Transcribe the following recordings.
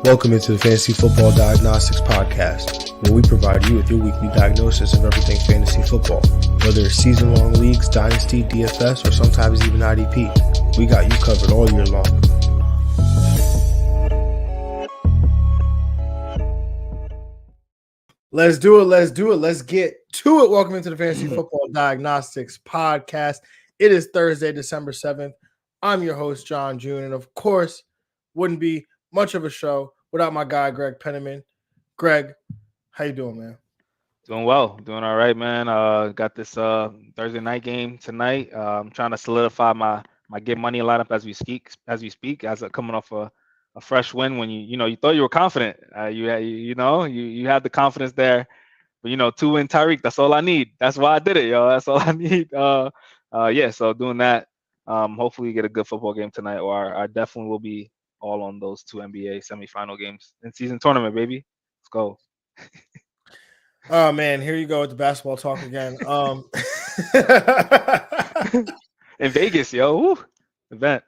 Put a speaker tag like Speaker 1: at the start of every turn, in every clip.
Speaker 1: Welcome into the Fantasy Football Diagnostics Podcast, where we provide you with your weekly diagnosis of everything fantasy football. Whether it's season-long leagues, dynasty, DFS, or sometimes even IDP, we got you covered all year long. Let's do it. Let's get to it. Welcome into the Fantasy Football Diagnostics Podcast. It is Thursday, December 7th. I'm your host, Jon Jeune, and of course, wouldn't be much of a show without my guy, Greg Pennamon. Greg, how you doing, man?
Speaker 2: Doing well. Doing all right, man. Got this Thursday night game tonight. I'm trying to solidify my get money lineup as we speak. As coming off a fresh win when you thought you were confident. You had the confidence there. But 2-win Tyreek. That's all I need. That's why I did it, yo. That's all I need. So doing that. Hopefully get a good football game tonight, or I definitely will be all on those two NBA semifinal games in season tournament, baby. Let's go.
Speaker 1: Oh man, here you go with the basketball talk again.
Speaker 2: In Vegas, yo, woo, event.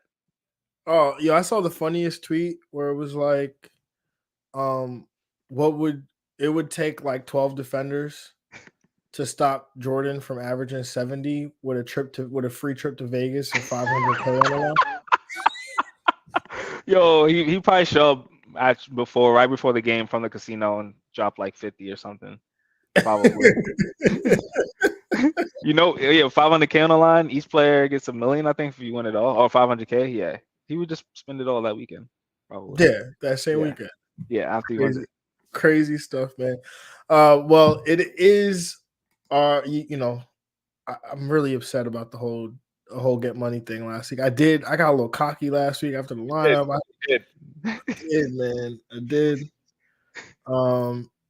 Speaker 1: Oh, I saw the funniest tweet where it was like, it would take like 12 defenders to stop Jordan from averaging 70 with a free trip to Vegas and $500K on the line.
Speaker 2: Yo, he probably showed up right before the game from the casino and dropped like 50 or something. Probably. 500K on the line. Each player gets $1 million, I think, if you win it all, or 500K. Yeah, he would just spend it all that weekend. Probably.
Speaker 1: Yeah, that same weekend.
Speaker 2: Yeah, after he wins it.
Speaker 1: Crazy stuff, man. Well, it is. I'm really upset about the whole get money thing last week. I got a little cocky last week after the lineup. I did.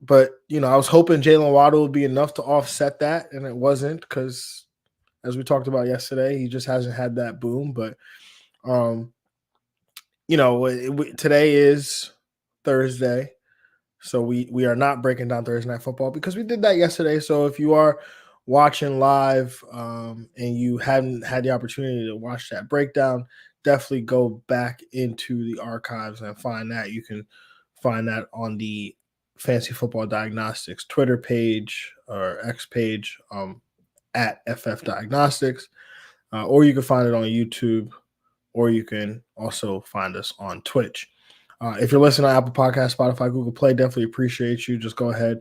Speaker 1: But I was hoping Jalen Waddle would be enough to offset that, and it wasn't, because as we talked about yesterday, he just hasn't had that boom. But today is Thursday, so we are not breaking down Thursday Night Football because we did that yesterday. So if you are watching live and you hadn't had the opportunity to watch that breakdown, definitely go back into the archives and find that. You can find that on the Fantasy Football Diagnostics Twitter page or X page at FF Diagnostics, or you can find it on YouTube, or you can also find us on Twitch. If you're listening on Apple Podcasts, Spotify, Google Play, definitely appreciate you. Just go ahead,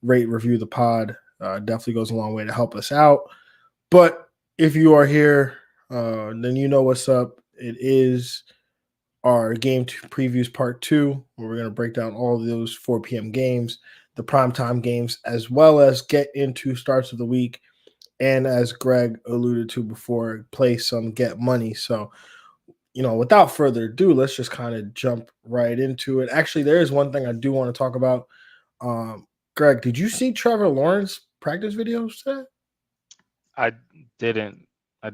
Speaker 1: rate, review the pod. Definitely goes a long way to help us out. But if you are here, then you know what's up. It is our game previews part 2, where we're going to break down all of those 4 p.m. games, the primetime games, as well as get into starts of the week. And as Greg alluded to before, play some get money. So, without further ado, let's just kind of jump right into it. Actually, there is one thing I do want to talk about. Greg, did you see Trevor Lawrence practice videos today?
Speaker 2: I didn't. I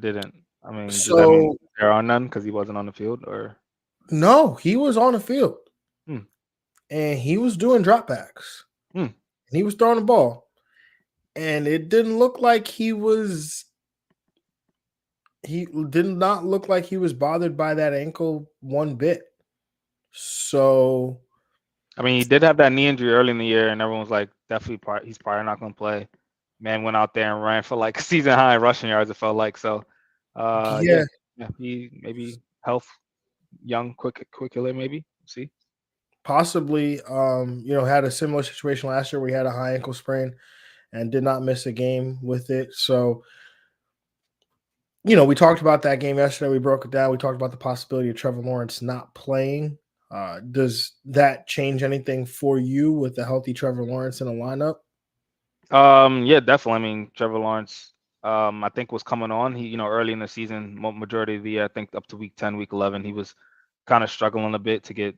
Speaker 2: mean,
Speaker 1: so
Speaker 2: does that mean there are none because he wasn't on the field, or?
Speaker 1: No, he was on the field, and he was doing dropbacks, and he was throwing the ball, and it didn't look like he did not look like he was bothered by that ankle one bit. So,
Speaker 2: I mean, he did have that knee injury early in the year, and everyone was like, definitely he's probably not going to play. Man went out there and ran for like season high rushing yards, it felt like. So, he maybe health. Young, quick killer, maybe. See,
Speaker 1: possibly. Had a similar situation last year where he had a high ankle sprain and did not miss a game with it. So, we talked about that game yesterday. We broke it down. We talked about the possibility of Trevor Lawrence not playing. Does that change anything for you with the healthy Trevor Lawrence in a lineup?
Speaker 2: Yeah, definitely. I mean, Trevor Lawrence, I think was coming on. He, early in the season, majority of the year, I think up to week 10, week 11, he was kind of struggling a bit to get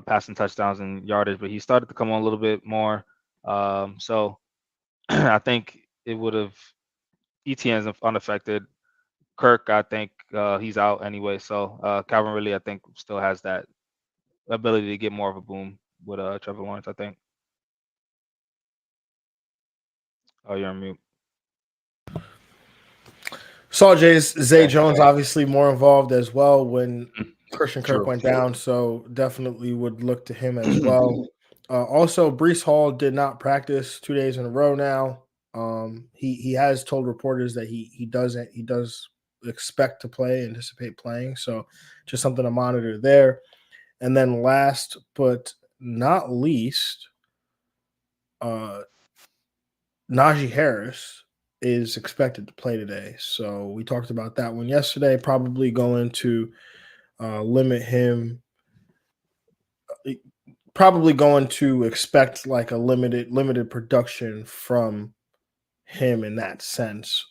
Speaker 2: passing touchdowns and yardage, but he started to come on a little bit more. So I think it would have ETN's unaffected. Kirk, I think he's out anyway. So Calvin really, I think, still has that ability to get more of a boom with Trevor Lawrence, I think. Oh, you're on mute.
Speaker 1: Saw Zay Jones obviously more involved as well when Christian Kirk
Speaker 2: True.
Speaker 1: went down, so definitely would look to him as well. Also, Brees Hall did not practice 2 days in a row now. He has told reporters that he does expect to play, anticipate playing. So just something to monitor there. And then last but not least, uh, Najee Harris is expected to play today. So we talked about that one yesterday. Probably going to limit him. Probably going to expect like a limited production from him in that sense.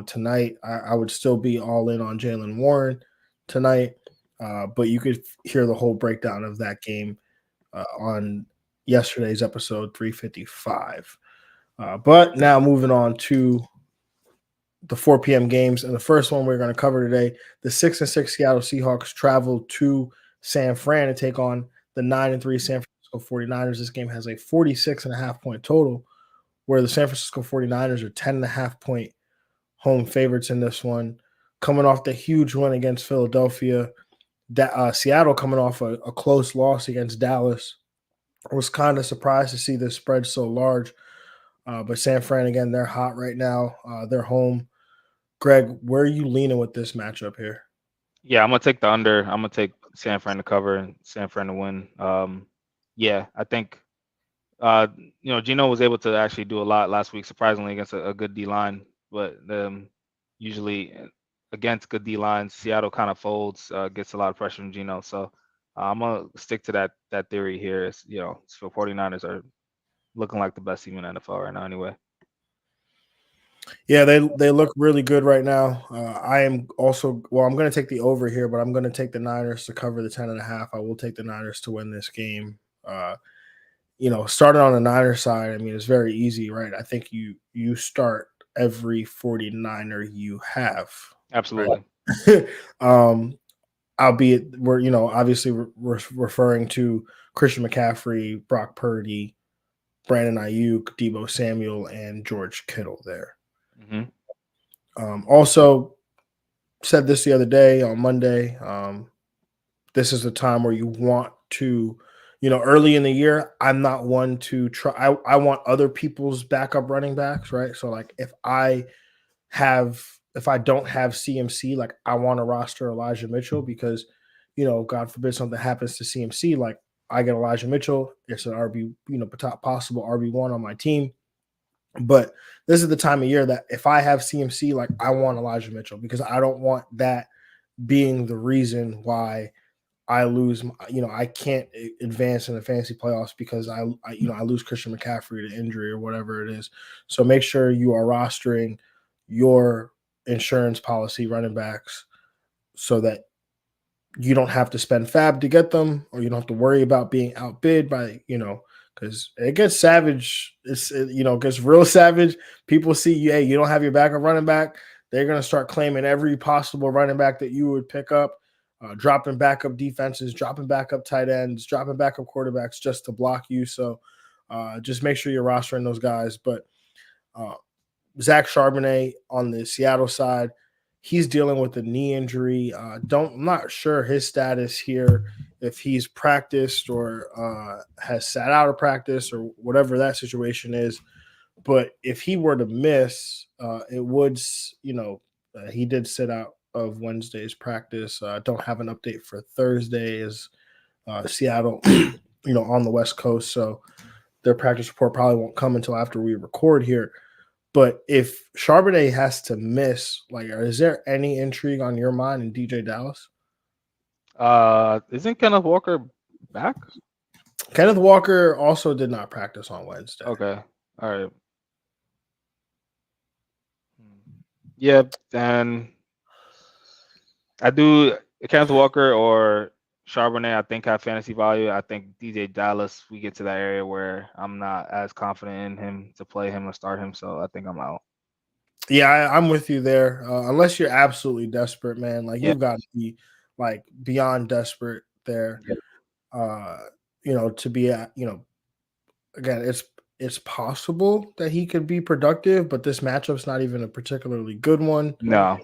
Speaker 1: Tonight I would still be all in on Jalen Warren tonight, but you could hear the whole breakdown of that game on yesterday's episode 355. But now moving on to the 4 p.m. games, and the first one we're going to cover today, the 6-6 Seattle Seahawks travel to San Fran to take on the 9-3 San Francisco 49ers. This game has a 46.5-point total, where the San Francisco 49ers are 10.5-point home favorites in this one. Coming off the huge win against Philadelphia, Seattle coming off a close loss against Dallas. I was kind of surprised to see this spread so large. But San Fran, again, they're hot right now. They're home. Greg, where are you leaning with this matchup here?
Speaker 2: Yeah, I'm gonna take the under. I'm gonna take San Fran to cover and San Fran to win. Yeah, I think Gino was able to actually do a lot last week, surprisingly against a good D line. But usually against good D lines, Seattle kind of folds, gets a lot of pressure from Gino. So I'm gonna stick to that theory here. It's, for 49ers are looking like the best team in NFL right now, anyway.
Speaker 1: Yeah, they look really good right now. I am also I'm going to take the over here, but I'm going to take the Niners to cover the 10.5. I will take the Niners to win this game. Starting on the Niners side, I mean, it's very easy, right? I think you start every 49er you have.
Speaker 2: Absolutely.
Speaker 1: Right? Albeit we're obviously we're referring to Christian McCaffrey, Brock Purdy, Brandon Ayuk, Debo Samuel, and George Kittle there. Also said this the other day on Monday. This is the time where you want to, early in the year, I'm not one to try. I want other people's backup running backs, right? So like if I don't have CMC, like I want to roster Elijah Mitchell because, God forbid something happens to CMC, like I get Elijah Mitchell. It's an RB, top possible RB1 on my team. But this is the time of year that if I have CMC, like I want Elijah Mitchell because I don't want that being the reason why I lose. I can't advance in the fantasy playoffs because I lose Christian McCaffrey to injury or whatever it is. So make sure you are rostering your insurance policy running backs so that you don't have to spend fab to get them, or you don't have to worry about being outbid by, because it gets savage. It gets real savage. People see, hey, you don't have your backup running back. They're going to start claiming every possible running back that you would pick up, dropping backup defenses, dropping backup tight ends, dropping backup quarterbacks just to block you. So just make sure you're rostering those guys. But Zach Charbonnet on the Seattle side, he's dealing with a knee injury. I'm not sure his status here, if he's practiced or has sat out of practice or whatever that situation is. But if he were to miss, it would, he did sit out of Wednesday's practice. Don't have an update for Thursday as Seattle, on the West Coast. So their practice report probably won't come until after we record here. But if Charbonnet has to miss, like, is there any intrigue on your mind in DJ Dallas?
Speaker 2: Isn't Kenneth Walker back?
Speaker 1: Kenneth Walker also did not practice on Wednesday.
Speaker 2: Okay. All right. Yeah, and I do Kenneth Walker or Charbonnet, I think have fantasy value. I think DJ Dallas, we get to that area where I'm not as confident in him to play him or start him, so I think I'm out.
Speaker 1: Yeah, I'm with you there. Unless you're absolutely desperate, man. Like
Speaker 2: Yeah.
Speaker 1: you've got to be like beyond desperate there. To be at, again, it's possible that he could be productive, but this matchup's not even a particularly good one.
Speaker 2: No.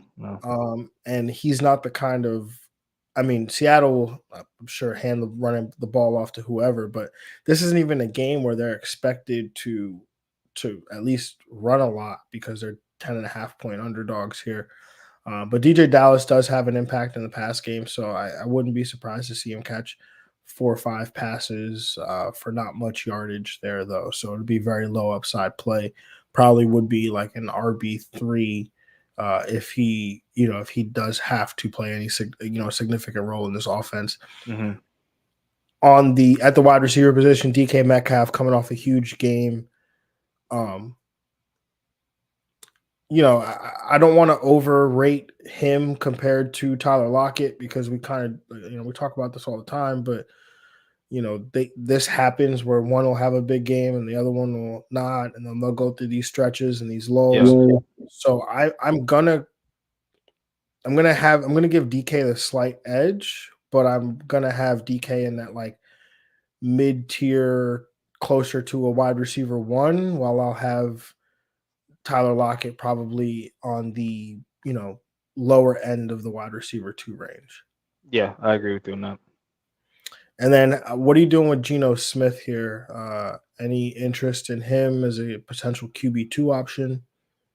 Speaker 1: And he's not the kind of I mean, Seattle will, I'm sure, hand running the ball off to whoever, but this isn't even a game where they're expected to at least run a lot because they're 10.5 point underdogs here. But DJ Dallas does have an impact in the pass game, so I wouldn't be surprised to see him catch 4 or 5 passes for not much yardage there, though. So it'd be very low upside play. Probably would be like an RB3 if he does have to play any significant role in this offense.
Speaker 2: Mm-hmm.
Speaker 1: At the wide receiver position, DK Metcalf coming off a huge game. Um, I don't want to overrate him compared to Tyler Lockett because we kind of, we talk about this all the time, but this happens where one will have a big game and the other one will not, and then they'll go through these stretches and these lulls.
Speaker 2: Yeah.
Speaker 1: So I'm gonna give DK the slight edge, but I'm gonna have DK in that like mid tier, closer to a wide receiver 1, while I'll have Tyler Lockett probably on the lower end of the wide receiver 2 range.
Speaker 2: Yeah, I agree with you on that.
Speaker 1: And then what are you doing with Geno Smith here? Any interest in him as a potential QB2 option?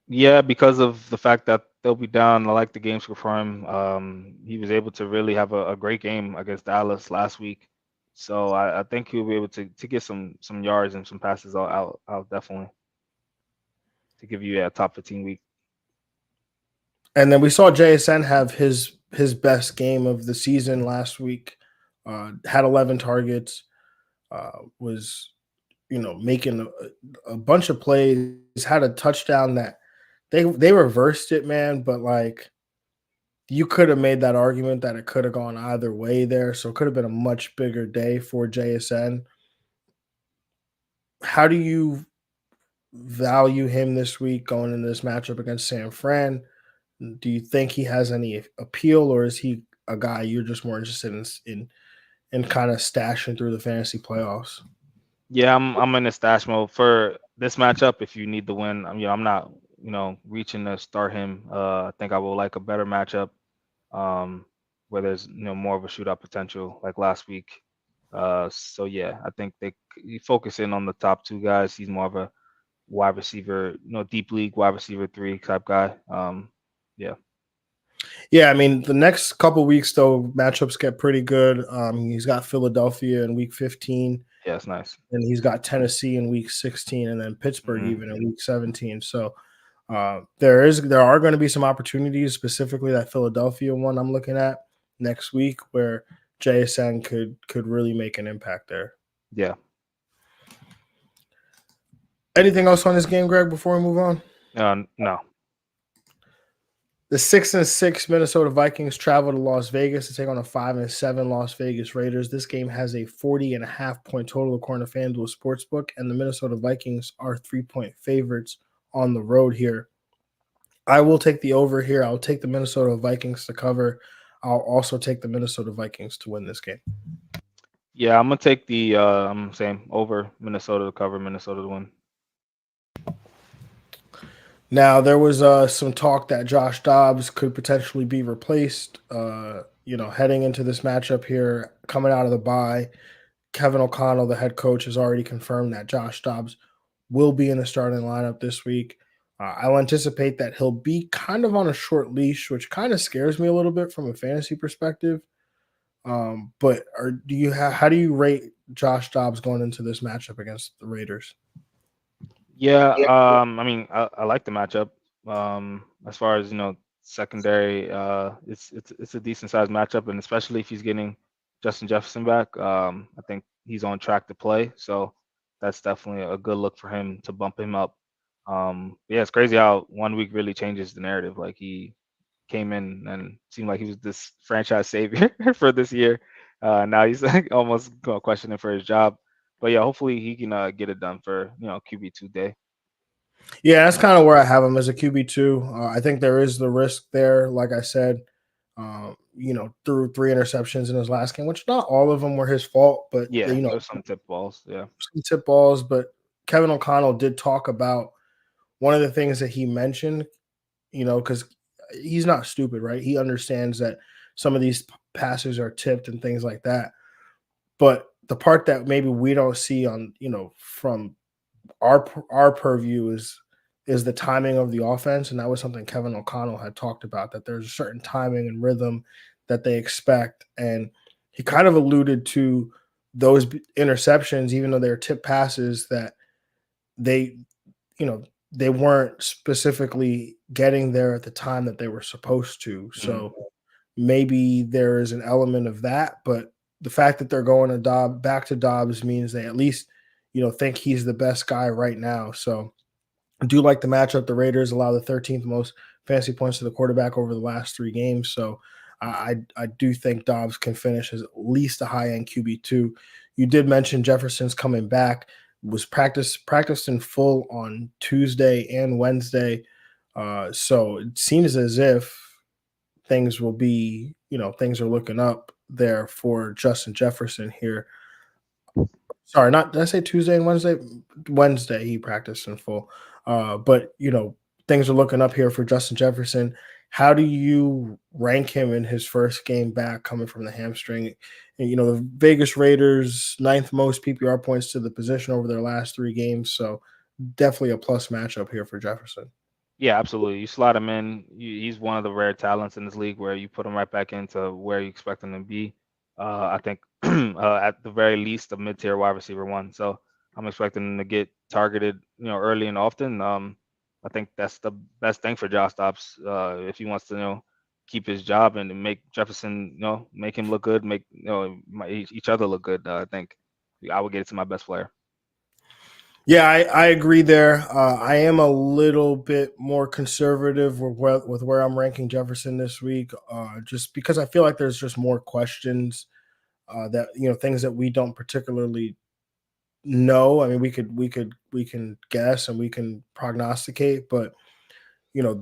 Speaker 2: Yeah, because of the fact that they'll be down. I like the game script for him. He was able to really have a great game against Dallas last week. So I think he'll be able to get some yards and some passes out definitely to give you a top 15 week.
Speaker 1: And then we saw JSN have his best game of the season last week. Had 11 targets. Was making a bunch of plays. Had a touchdown that they reversed it, man. But like, you could have made that argument that it could have gone either way there. So it could have been a much bigger day for JSN. How do you value him this week going into this matchup against San Fran? Do you think he has any appeal, or is he a guy you're just more interested in kind of stashing through the fantasy playoffs?
Speaker 2: Yeah, I'm in a stash mode for this matchup. If you need the win, I'm not reaching to start him. I think I will like a better matchup, where there's more of a shootout potential like last week. So yeah, I think you focus in on the top 2 guys. He's more of a wide receiver, deep league wide receiver 3 type guy. Yeah.
Speaker 1: Yeah, I mean, the next couple weeks though, matchups get pretty good. He's got Philadelphia in week 15.
Speaker 2: Yeah, it's nice.
Speaker 1: And he's got Tennessee in week 16, and then Pittsburgh
Speaker 2: Mm-hmm.
Speaker 1: even in week 17. So there are going to be some opportunities, specifically that Philadelphia one I'm looking at next week, where JSN could really make an impact there.
Speaker 2: Yeah.
Speaker 1: Anything else on this game, Greg, before we move on?
Speaker 2: No.
Speaker 1: The 6-6 Minnesota Vikings travel to Las Vegas to take on a 5-7 Las Vegas Raiders. This game has a 40.5-point total according to FanDuel Sportsbook, and the Minnesota Vikings are 3-point favorites on the road here. I will take the over here. I'll take the Minnesota Vikings to cover. I'll also take the Minnesota Vikings to win this game.
Speaker 2: Yeah, I'm gonna take the I'm saying over Minnesota to cover, Minnesota to win.
Speaker 1: Now, there was some talk that Josh Dobbs could potentially be replaced, heading into this matchup here, coming out of the bye. Kevin O'Connell, the head coach, has already confirmed that Josh Dobbs will be in the starting lineup this week. I'll anticipate that he'll be kind of on a short leash, which kind of scares me a little bit from a fantasy perspective. But how do you rate Josh Dobbs going into this matchup against the Raiders?
Speaker 2: Yeah, I mean, I like the matchup. As far as secondary, it's a decent sized matchup, and especially if he's getting Justin Jefferson back, I think he's on track to play. So that's definitely a good look for him to bump him up. Yeah, it's crazy how 1 week really changes the narrative. Like, he came in and seemed like he was this franchise savior for this year. Now he's like almost questioning for his job. But yeah, hopefully he can get it done for QB2 day.
Speaker 1: Yeah, that's kind of where I have him as a QB2. I think there is the risk there, like I said. Threw 3 interceptions in his last game, which not all of them were his fault, but
Speaker 2: Yeah, there's some tip balls. Yeah,
Speaker 1: some tip balls. But Kevin O'Connell did talk about one of the things that he mentioned, because he's not stupid, right? He understands that some of these passes are tipped and things like that. But the part that maybe we don't see on, from our purview is the timing of the offense, and that was something Kevin O'Connell had talked about, that there's a certain timing and rhythm that they expect, and he kind of alluded to those interceptions, even though they're tip passes, that they they weren't specifically getting there at the time that they were supposed to. So maybe there is an element of that, but the fact that they're going to back to Dobbs means they at least, think he's the best guy right now. So I do like the matchup. The Raiders allow the 13th most fantasy points to the quarterback over the last 3 games. So I do think Dobbs can finish as at least a high end QB2. You did mention Jefferson's coming back. Was practiced in full on Tuesday and Wednesday. So it seems as if things will be, things are looking up there for Justin Jefferson here. Sorry, not did I say Tuesday and Wednesday? Wednesday he practiced in full. But things are looking up here for Justin Jefferson. How do you rank him in his first game back coming from the hamstring? And the Vegas Raiders, 9th most PPR points to the position over their last 3 games. So definitely a plus matchup here for Jefferson.
Speaker 2: Yeah, absolutely. You slot him in. He's one of the rare talents in this league where you put him right back into where you expect him to be. I think at the very least a mid-tier wide receiver one. So I'm expecting him to get targeted, early and often. I think that's the best thing for Josh Dobbs if he wants to, keep his job and to make Jefferson, make him look good, make each other look good. I think I would get it to my best player.
Speaker 1: Yeah, I agree there. I am a little bit more conservative with where I'm ranking Jefferson this week, just because I feel like there's just more questions that things that we don't particularly know. I mean, we can guess and we can prognosticate, but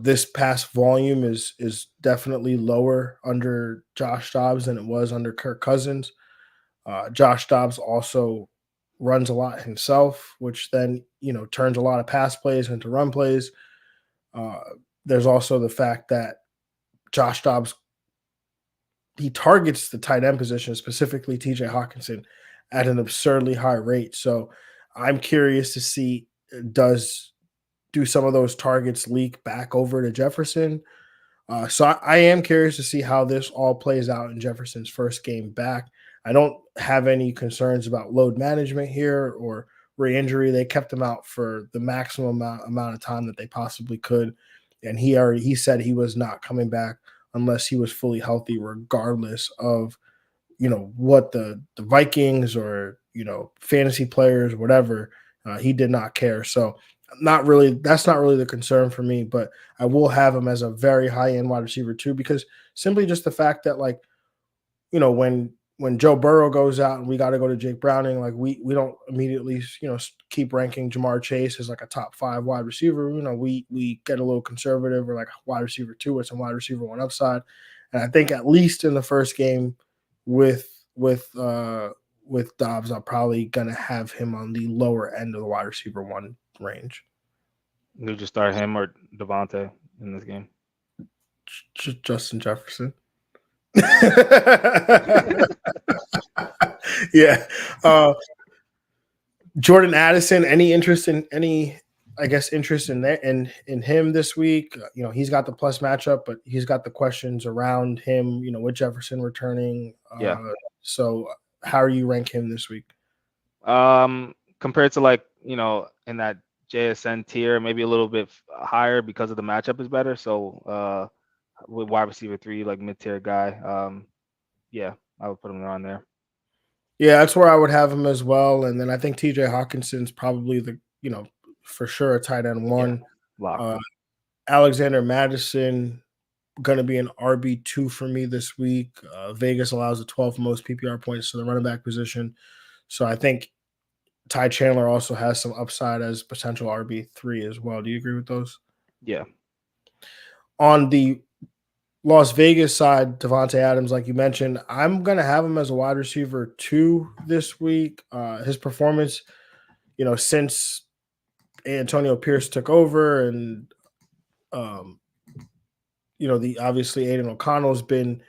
Speaker 1: this past volume is definitely lower under Josh Dobbs than it was under Kirk Cousins. Josh Dobbs also runs a lot himself, which then turns a lot of pass plays into run plays. Uh, there's also the fact that Josh Dobbs, he targets the tight end position, specifically TJ Hawkinson, at an absurdly high rate. So I'm curious to see, do some of those targets leak back over to Jefferson? So I am curious to see how this all plays out in Jefferson's first game back. I don't have any concerns about load management here or re-injury. They kept him out for the maximum amount of time that they possibly could, and he said he was not coming back unless he was fully healthy, regardless of what the Vikings or fantasy players, whatever. He did not care. So that's not really the concern for me, but I will have him as a very high end wide receiver too, because simply just the fact that, like, when Joe Burrow goes out and we got to go to Jake Browning, like we don't immediately keep ranking Jamar Chase as like a top 5 wide receiver. We get a little conservative, or like wide receiver 2 with some wide receiver 1 upside. And I think at least in the first game with Dobbs, I'm probably gonna have him on the lower end of the wide receiver 1 range.
Speaker 2: You just start him or Devontae in this game.
Speaker 1: Justin Jefferson. Yeah. Jordan Addison, any interest in that in him this week? He's got the plus matchup, but he's got the questions around him, with Jefferson returning.
Speaker 2: Yeah.
Speaker 1: So how are you rank him this week?
Speaker 2: Compared to in that JSN tier, maybe a little bit higher because of the matchup is better. So with wide receiver 3, like mid-tier guy. Yeah, I would put him around there.
Speaker 1: Yeah, that's where I would have him as well. And then I think TJ Hawkinson's probably for sure a tight end 1.
Speaker 2: Yeah,
Speaker 1: Alexander Madison going to be an RB2 for me this week. Vegas allows the 12th most PPR points to the running back position. So I think Ty Chandler also has some upside as potential RB3 as well. Do you agree with those?
Speaker 2: Yeah.
Speaker 1: On the Las Vegas side, Devontae Adams, like you mentioned, I'm going to have him as a wide receiver 2 this week. His performance, since Antonio Pierce took over, and obviously Aiden O'Connell's been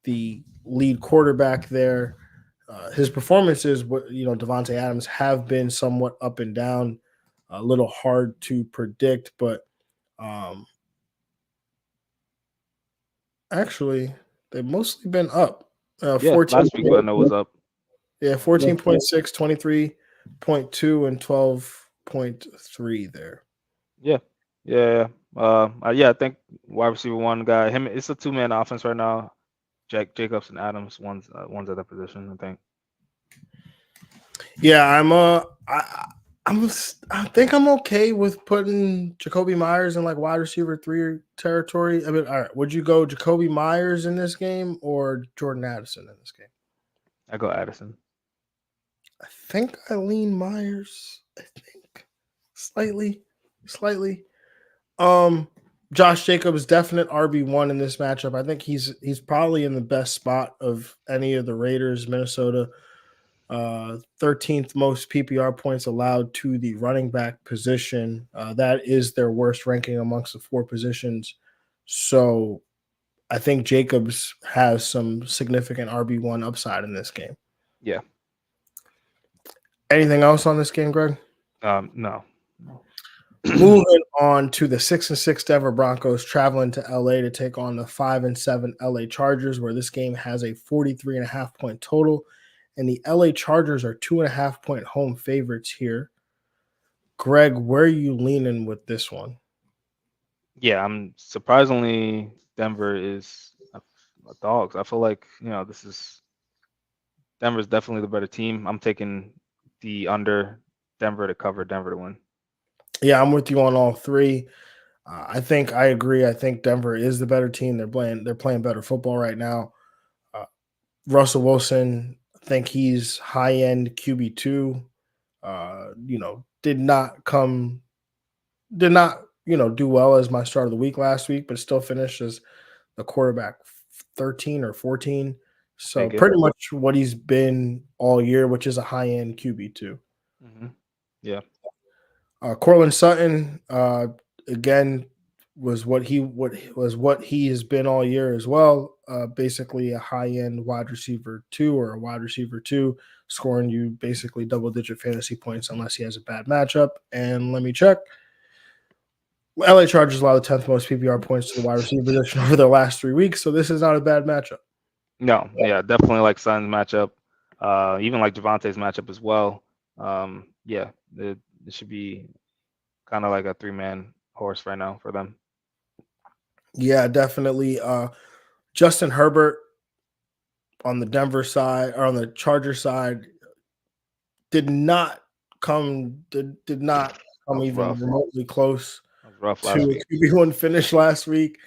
Speaker 1: the lead quarterback there. His performances, Devontae Adams, have been somewhat up and down, a little hard to predict, but actually, they've mostly been up.
Speaker 2: Yeah,
Speaker 1: 14,
Speaker 2: last week I know was up.
Speaker 1: yeah, 14.6, 23.2, and 12.3 there.
Speaker 2: Yeah. I think wide receiver one guy. Him. It's a two-man offense right now. Jacobs and Adams. One's at that position, I think.
Speaker 1: Yeah, I think I'm okay with putting Jacoby Myers in like wide receiver 3 territory. I mean, all right, would you go Jacoby Myers in this game or Jordan Addison in this game?
Speaker 2: I go Addison.
Speaker 1: I think I lean Myers. I think slightly. Josh Jacobs definite RB1 in this matchup. I think he's probably in the best spot of any of the Raiders. Minnesota, 13th most PPR points allowed to the running back position. That is their worst ranking amongst the 4 positions. So I think Jacobs has some significant RB1 upside in this game.
Speaker 2: Yeah.
Speaker 1: Anything else on this game, Greg?
Speaker 2: No.
Speaker 1: Moving on to the 6-6 Denver Broncos traveling to LA to take on the 5-7 LA Chargers, where this game has a 43.5 point total, and the LA Chargers are 2.5 point home favorites here. Greg, where are you leaning with this one?
Speaker 2: Yeah, I'm surprisingly Denver is a dogs. I feel like Denver's definitely the better team. I'm taking the under Denver to cover, Denver to win.
Speaker 1: Yeah, I'm with you on all 3. I think I agree. I think Denver is the better team. They're playing better football right now. Russell Wilson, I think he's high end QB2. Did not do well as my start of the week last week, but still finished as the quarterback 13 or 14. So pretty much what he's been all year, which is a high end QB2.
Speaker 2: Mm-hmm. Yeah.
Speaker 1: Cortland Sutton, again, was what he has been all year as well. Basically a high end wide receiver 2 or a wide receiver 2, scoring you basically double digit fantasy points unless he has a bad matchup. And let me check. LA Chargers allow the 10th most PPR points to the wide receiver position over their last 3 weeks, so this is not a bad matchup.
Speaker 2: No, yeah, definitely like Sutton's matchup. Even like Javonte's matchup as well. Yeah, it should be kind of like a 3-man horse right now for them.
Speaker 1: Yeah, definitely. Justin Herbert on the Denver side or on the Charger side did not come even
Speaker 2: rough.
Speaker 1: remotely close
Speaker 2: rough
Speaker 1: to a QB1 finish last week.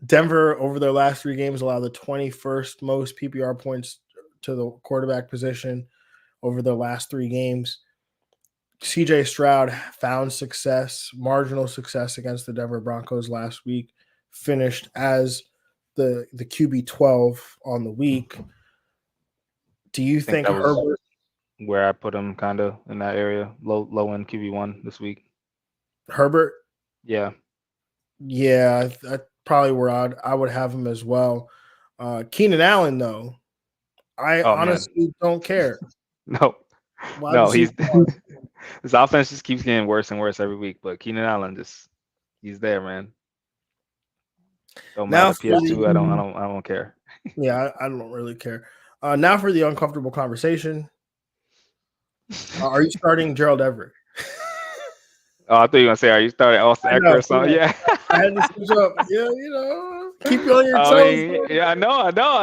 Speaker 1: Denver over their last 3 games allowed the 21st most PPR points to the quarterback position over their last 3 games. CJ Stroud found marginal success against the Denver Broncos last week, finished as the QB 12 on the week. Do you think
Speaker 2: that was
Speaker 1: Herbert,
Speaker 2: where I put him kind of in that area, low end QB1 this week?
Speaker 1: Herbert?
Speaker 2: Yeah.
Speaker 1: Yeah, that's probably where I would have him as well. Keenan Allen, though, I honestly don't care.
Speaker 2: No, his offense just keeps getting worse and worse every week. But Keenan Allen he's there, man. Don't matter. PS2, I don't care.
Speaker 1: Yeah, I don't really care. Now for the uncomfortable conversation. Are you starting Gerald Everett?
Speaker 2: Oh, I thought you were gonna say, are you starting Austin Eckler or something? Yeah.
Speaker 1: I had to switch up. Yeah, keep you on your toes.
Speaker 2: Yeah, I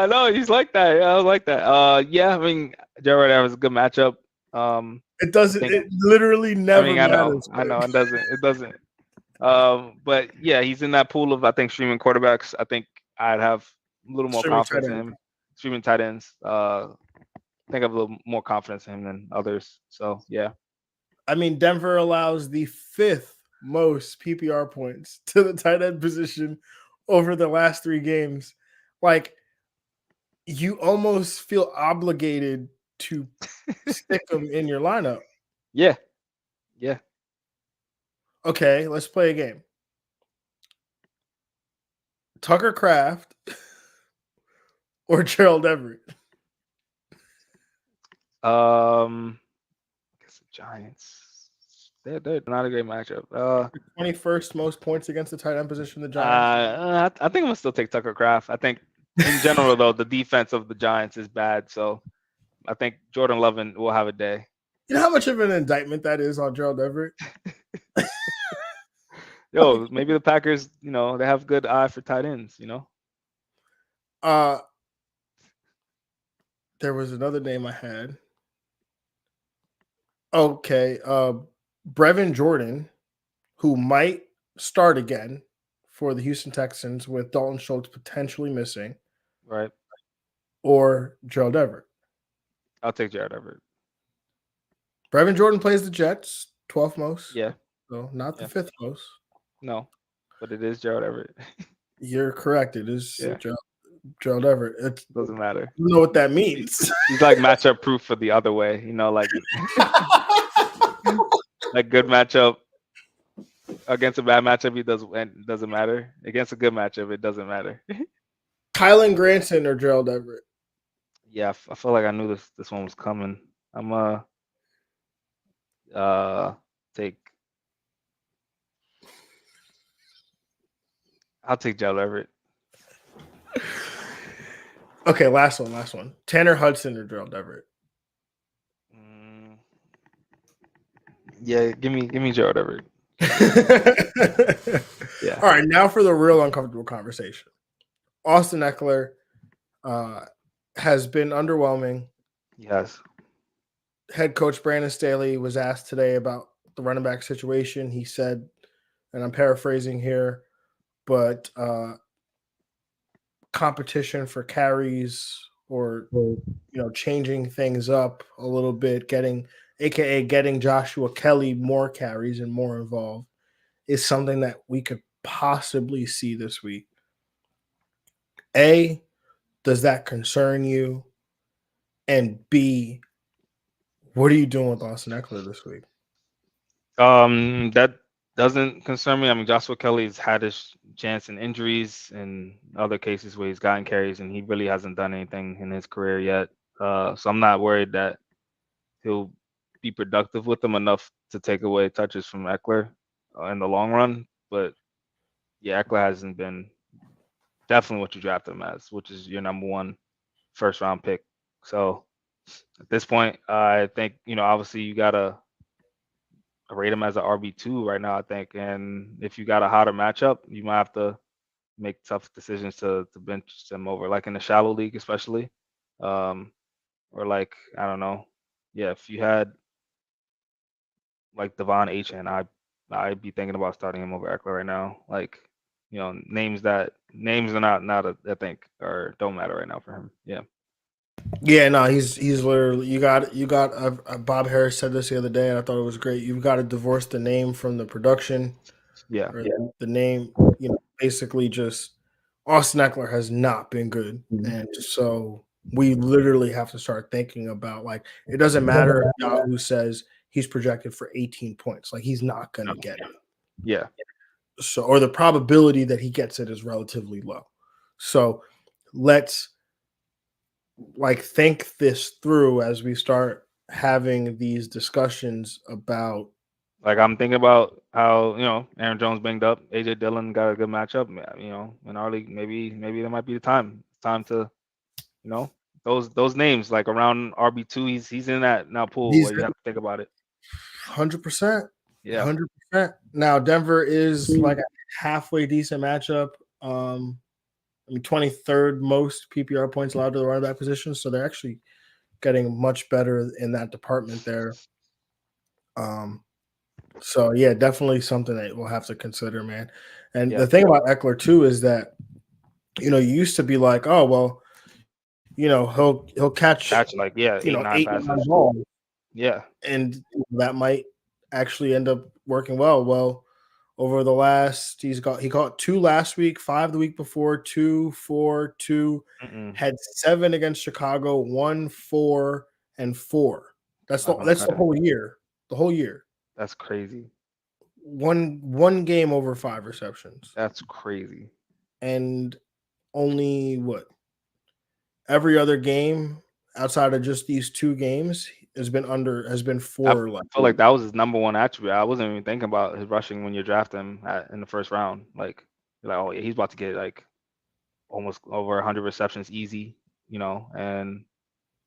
Speaker 2: know. He's like that. Yeah, I like that. Yeah, I mean, Gerald Everett's a good matchup.
Speaker 1: It doesn't. It literally never matters.
Speaker 2: I know. It doesn't. But yeah, he's in that pool of, I think, streaming quarterbacks. I think I'd have a little more confidence in him. Streaming tight ends. I think I have a little more confidence in him than others. So yeah.
Speaker 1: I mean, Denver allows the 5th most PPR points to the tight end position over the last 3 games. Like, you almost feel obligated to stick them in your lineup.
Speaker 2: Yeah.
Speaker 1: Okay, let's play a game. Tucker Kraft or Gerald Everett?
Speaker 2: I guess the Giants. They're not a great matchup.
Speaker 1: 21st most points against the tight end position. The Giants.
Speaker 2: I think I'm gonna still take Tucker Kraft. I think in general though the defense of the Giants is bad, so I think Jordan Lovin will have a day.
Speaker 1: You know how much of an indictment that is on Gerald Everett?
Speaker 2: Yo, maybe the Packers, they have good eye for tight ends.
Speaker 1: There was another name I had. Okay, Brevin Jordan, who might start again for the Houston Texans with Dalton Schultz potentially missing,
Speaker 2: Right.
Speaker 1: or Gerald Everett.
Speaker 2: I'll take Jared Everett.
Speaker 1: Brevin Jordan plays the Jets, 12th most.
Speaker 2: Yeah.
Speaker 1: So not the
Speaker 2: Yeah.
Speaker 1: 5th most.
Speaker 2: No, but it is Gerald Everett.
Speaker 1: You're correct. It is
Speaker 2: Yeah.
Speaker 1: Gerald Everett. It
Speaker 2: doesn't matter.
Speaker 1: You know what that means.
Speaker 2: He's like matchup proof for the other way. Like like good matchup against a bad matchup, it doesn't matter. Against a good matchup, it doesn't matter.
Speaker 1: Kylan Granson or Gerald Everett?
Speaker 2: Yeah, I feel like I knew this one was coming. I'm I'll take Gerald Everett.
Speaker 1: Okay, last one. Tanner Hudson or Gerald Everett?
Speaker 2: Yeah, give me Gerald Everett. Yeah.
Speaker 1: All right, now for the real uncomfortable conversation. Austin Eckler has been underwhelming.
Speaker 2: Yes.
Speaker 1: Head coach Brandon Staley was asked today about the running back situation. He said, and I'm paraphrasing here, but competition for carries or changing things up a little bit, getting Joshua Kelly more carries and more involved is something that we could possibly see this week. A, does that concern you? And B, what are you doing with Austin Eckler this week?
Speaker 2: That doesn't concern me. I mean, Joshua Kelly's had his chance in injuries and other cases where he's gotten carries, and he really hasn't done anything in his career yet. So I'm not worried that he'll be productive with them enough to take away touches from Eckler in the long run. But yeah, Eckler hasn't been definitely what you drafted him as, which is your number one first round pick. So at this point, I think, obviously you gotta rate him as an RB2 right now, I think. And if you got a hotter matchup, you might have to make tough decisions to bench him over, like in the shallow league, especially. Or like, I don't know. Yeah, if you had like Devon Achane, I'd be thinking about starting him over Eckler right now. Like, names are not I think, or don't matter right now for him. Yeah.
Speaker 1: Yeah, no, he's literally you got Bob Harris said this the other day, and I thought it was great. You've got to divorce the name from the production.
Speaker 2: Yeah.
Speaker 1: The name, basically just Austin Eckler has not been good, and so we literally have to start thinking about like it doesn't matter if Yahoo says he's projected for 18 points, like he's not going to get it.
Speaker 2: Yeah.
Speaker 1: So, or the probability that he gets it is relatively low. So let's think this through as we start having these discussions about.
Speaker 2: Like I'm thinking about how Aaron Jones banged up, AJ Dillon got a good matchup. In our league, maybe there might be the time. It's time to, those names like around RB2. He's in that now pool where you have to think about it.
Speaker 1: 100%.
Speaker 2: Yeah.
Speaker 1: 100%. Now Denver is like a halfway decent matchup. 23rd most PPR points allowed to the running back position, so they're actually getting much better in that department there. So yeah, definitely something that we'll have to consider, man. And the thing about Eckler too is that you used to be like, oh well, he'll catch
Speaker 2: like 8-9 passes.
Speaker 1: balls.
Speaker 2: Yeah,
Speaker 1: and that might actually end up working well. Well, over the last, he caught 2 last week, 5 the week before, 2, 4, 2, had 7 against Chicago, 1, 4, and 4. That's the whole year. The whole year.
Speaker 2: That's crazy.
Speaker 1: One game over 5 receptions.
Speaker 2: That's crazy.
Speaker 1: And only every other game outside of just these two games has been 4 or less.
Speaker 2: I feel like that was his number one attribute. I wasn't even thinking about his rushing when you draft him in the first round. Like, oh yeah, he's about to get like almost over 100 receptions easy, and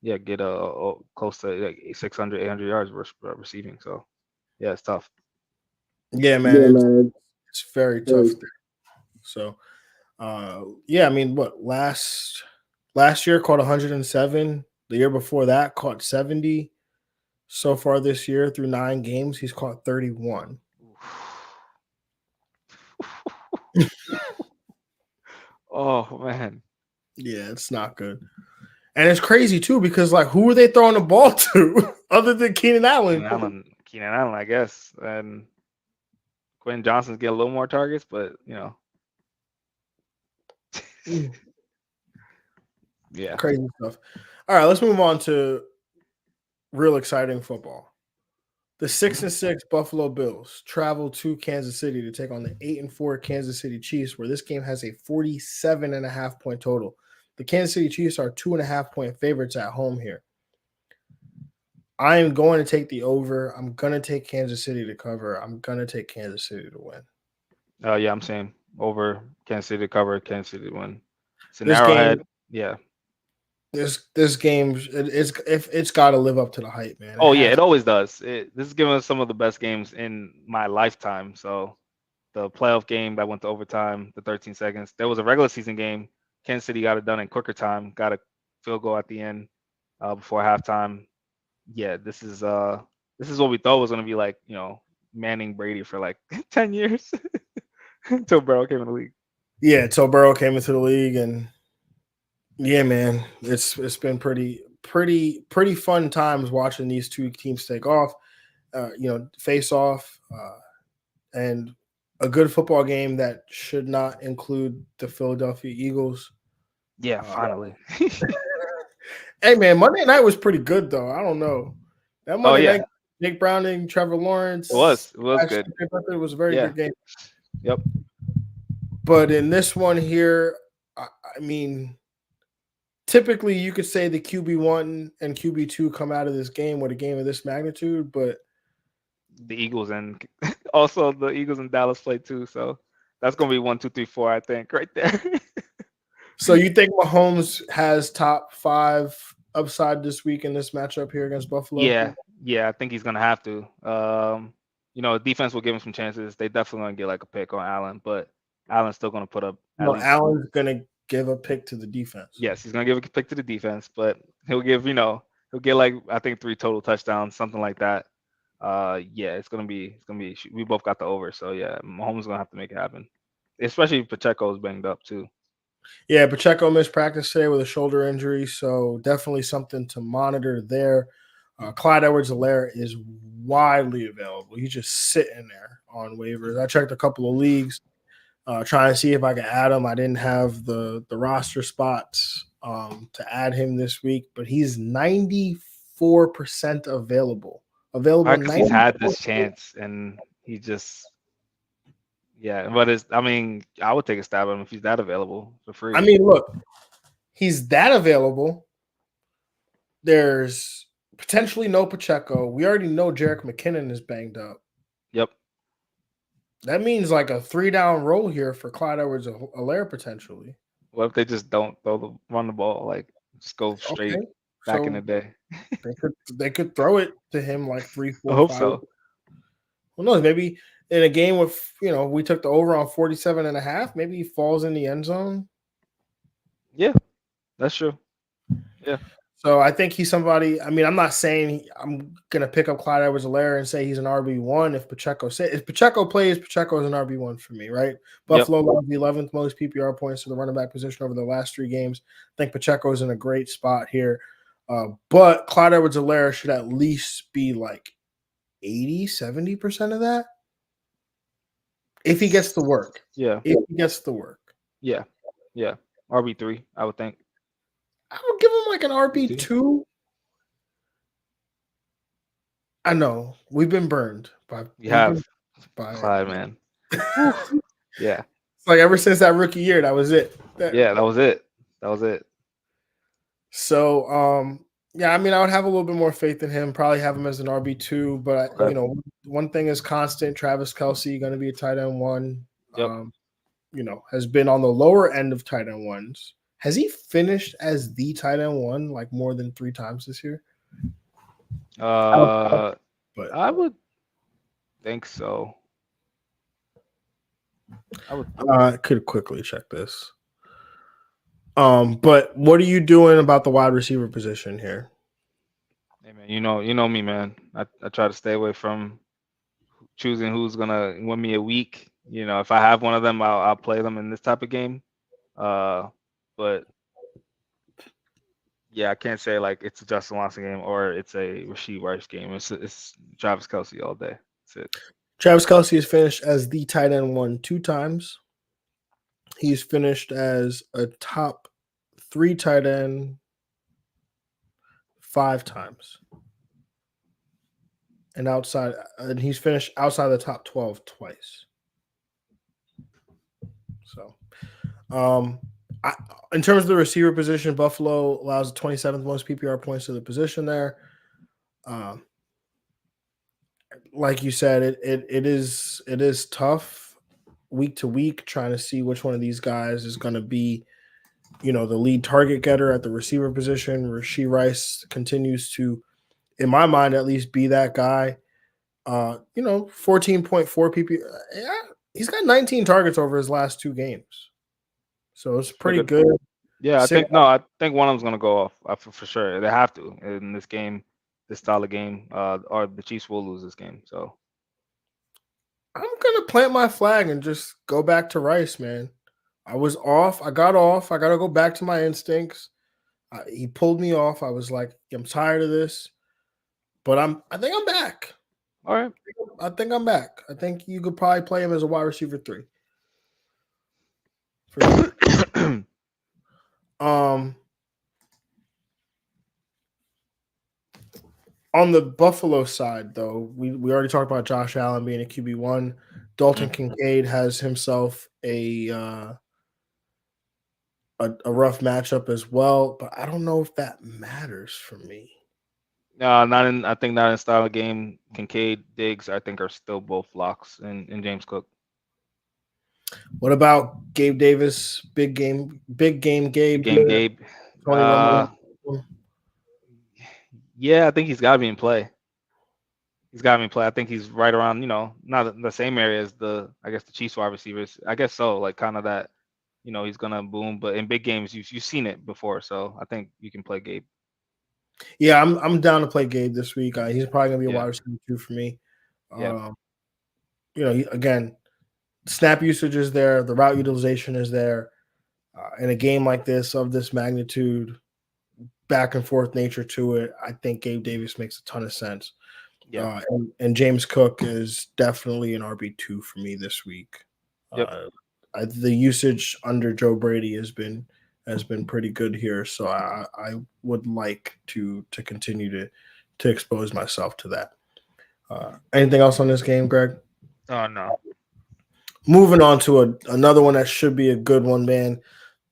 Speaker 2: yeah, get close to like 600, 800 yards receiving. So yeah, it's tough.
Speaker 1: Yeah, man, it's very tough there. So, yeah, I mean, what last year caught 107. The year before that caught 70. So far this year, through 9 games, he's caught 31.
Speaker 2: Oh man.
Speaker 1: Yeah, it's not good. And it's crazy too because like who are they throwing the ball to other than Keenan Allen?
Speaker 2: Keenan Allen, I guess, and Quentin Johnston's get a little more targets, but yeah,
Speaker 1: crazy stuff. All right, let's move on to real exciting football. The 6-6 Buffalo Bills travel to Kansas City to take on the 8-4 Kansas City Chiefs, where this game has a 47.5 point total. The Kansas City Chiefs are 2.5 point favorites at home here. I am going to take the over. I'm going to take Kansas City to cover. I'm going to take Kansas City to win.
Speaker 2: Yeah, I'm saying over Kansas City to cover, Kansas City to win. It's an
Speaker 1: This
Speaker 2: Arrowhead.
Speaker 1: game,
Speaker 2: Yeah.
Speaker 1: This game, it's got to live up to the hype, man.
Speaker 2: It always does. This is giving us some of the best games in my lifetime. So the playoff game that went to overtime, the 13 seconds. There was a regular season game. Kansas City got it done in quicker time. Got a field goal at the end before halftime. Yeah, this is what we thought was going to be like, Manning Brady for like 10 years until Burrow came in the league.
Speaker 1: Yeah, until Burrow came into the league, and yeah, man, it's been pretty fun times watching these two teams take off, face off, and a good football game that should not include the Philadelphia Eagles.
Speaker 2: Yeah, finally.
Speaker 1: Hey, man, Monday night was pretty good, though. I don't know. That Monday night, Jake Browning, Trevor Lawrence.
Speaker 2: It was good.
Speaker 1: It was a very good game.
Speaker 2: Yep.
Speaker 1: But in this one here, I mean, typically you could say the QB1 and QB2 come out of this game with a game of this magnitude, but
Speaker 2: the Eagles and also the Eagles and Dallas play too. So that's going to be 1, 2, 3, 4, I think, right there.
Speaker 1: So you think Mahomes has top 5 upside this week in this matchup here against Buffalo?
Speaker 2: Yeah, I think he's going to have to. Defense will give him some chances. They definitely going to get like a pick on Allen, but Allen's still going to put up.
Speaker 1: Allen's going to give a pick to the defense.
Speaker 2: Yes, he's going to give a pick to the defense, but he'll get like, I think 3 total touchdowns, something like that. It's gonna be. We both got the over, so yeah, Mahomes gonna have to make it happen. Especially if Pacheco's banged up too.
Speaker 1: Yeah, Pacheco missed practice today with a shoulder injury, so definitely something to monitor there. Clyde Edwards-Helaire is widely available. He's just sitting there on waivers. I checked a couple of leagues, trying to see if I could add him. I didn't have the roster spots to add him this week, but he's 94% available.
Speaker 2: Because he's had this chance and he just but I would take a stab at him if he's that available for free.
Speaker 1: I mean, look, he's that available. There's potentially no Pacheco. We already know Jerick McKinnon is banged up.
Speaker 2: Yep.
Speaker 1: That means like a 3-down roll here for Clyde Edwards-Helaire potentially.
Speaker 2: What if they just don't run the ball, like just go straight back in the day?
Speaker 1: They could throw it to him like 3, 4,
Speaker 2: I hope
Speaker 1: 5.
Speaker 2: so.
Speaker 1: Who knows? Maybe in a game with we took the over on 47.5. Maybe he falls in the end zone.
Speaker 2: Yeah, that's true. Yeah.
Speaker 1: So I think he's somebody. I mean, I'm not saying I'm gonna pick up Clyde Edwards-Helaire and say he's an RB1 if Pacheco plays, Pacheco is an RB1 for me, right? Buffalo lost the 11th most PPR points to the running back position over the last 3 games. I think Pacheco is in a great spot here. But Clyde Edwards-Helaire should at least be like 80-70% of that if he gets the work.
Speaker 2: Yeah.
Speaker 1: If he gets the work.
Speaker 2: Yeah. RB3, I would think.
Speaker 1: I would give him like an RB2. I know we've been burned by
Speaker 2: Clyde, man. Yeah.
Speaker 1: It's like ever since that rookie year, that was it.
Speaker 2: That was it.
Speaker 1: So, yeah, I mean, I would have a little bit more faith in him. Probably have him as an RB2, but
Speaker 2: Okay.
Speaker 1: one thing is constant. Travis Kelce going to be a tight end one.
Speaker 2: Yep.
Speaker 1: Has been on the lower end of tight end ones. Has he finished as the tight end one like more than 3 times this year? But
Speaker 2: I would think so. I would.
Speaker 1: I could quickly check this. But what are you doing about the wide receiver position here?
Speaker 2: Hey man, you know me, man. I try to stay away from choosing who's gonna win me a week. If I have one of them, I'll play them in this type of game. But yeah, I can't say like it's a Justin Watson game or it's a Rasheed Rice game. It's Travis Kelce all day. That's it.
Speaker 1: Travis Kelce has finished as the tight end one 2 times. He's finished as a top 3 tight end 5 times. And he's finished outside the top 12 twice. So, in terms of the receiver position, Buffalo allows the 27th most PPR points to the position there. Like you said, it is tough week to week trying to see which one of these guys is going to be, the lead target getter at the receiver position. Rasheed Rice continues to, in my mind, at least be that guy. 14.4 PPR. Yeah, he's got 19 targets over his last 2 games, so it's pretty good.
Speaker 2: Yeah, I think one of them's gonna go off for sure. They have to in this game, this style of game, or the Chiefs will lose this game. So
Speaker 1: I'm gonna plant my flag and just go back to Rice, man. I was off. I got off. I got to go back to my instincts. He pulled me off. I was like, I'm tired of this, but I think I'm back.
Speaker 2: All right.
Speaker 1: I think I'm back. I think you could probably play him as a wide receiver 3. On the Buffalo side, though, we already talked about Josh Allen being a QB1. Dalton Kincaid has himself a rough matchup as well, but I don't know if that matters for me.
Speaker 2: I think not in style of game. Kincaid, Diggs, I think are still both locks, and James Cook.
Speaker 1: What about Gabe Davis? Big game Gabe.
Speaker 2: Gabe. Yeah, I think he's got to be in play. I think he's right around, not the same area as the Chiefs wide receivers. I guess so, like kind of that, he's gonna boom. But in big games, you've seen it before, so I think you can play Gabe.
Speaker 1: Yeah, I'm down to play Gabe this week. He's probably gonna be a wide receiver 2 for me.
Speaker 2: Yeah.
Speaker 1: Again, snap usage is there, the route utilization is there. In a game like this of this magnitude, back and forth nature to it, I think Gabe Davis makes a ton of sense.
Speaker 2: Yeah.
Speaker 1: And James Cook is definitely an RB2 for me this week.
Speaker 2: Yep.
Speaker 1: The usage under Joe Brady has been pretty good here, so I would like to continue to expose myself to that. Anything else on this game, Greg?
Speaker 2: Oh no.
Speaker 1: Moving on to another one that should be a good one, man.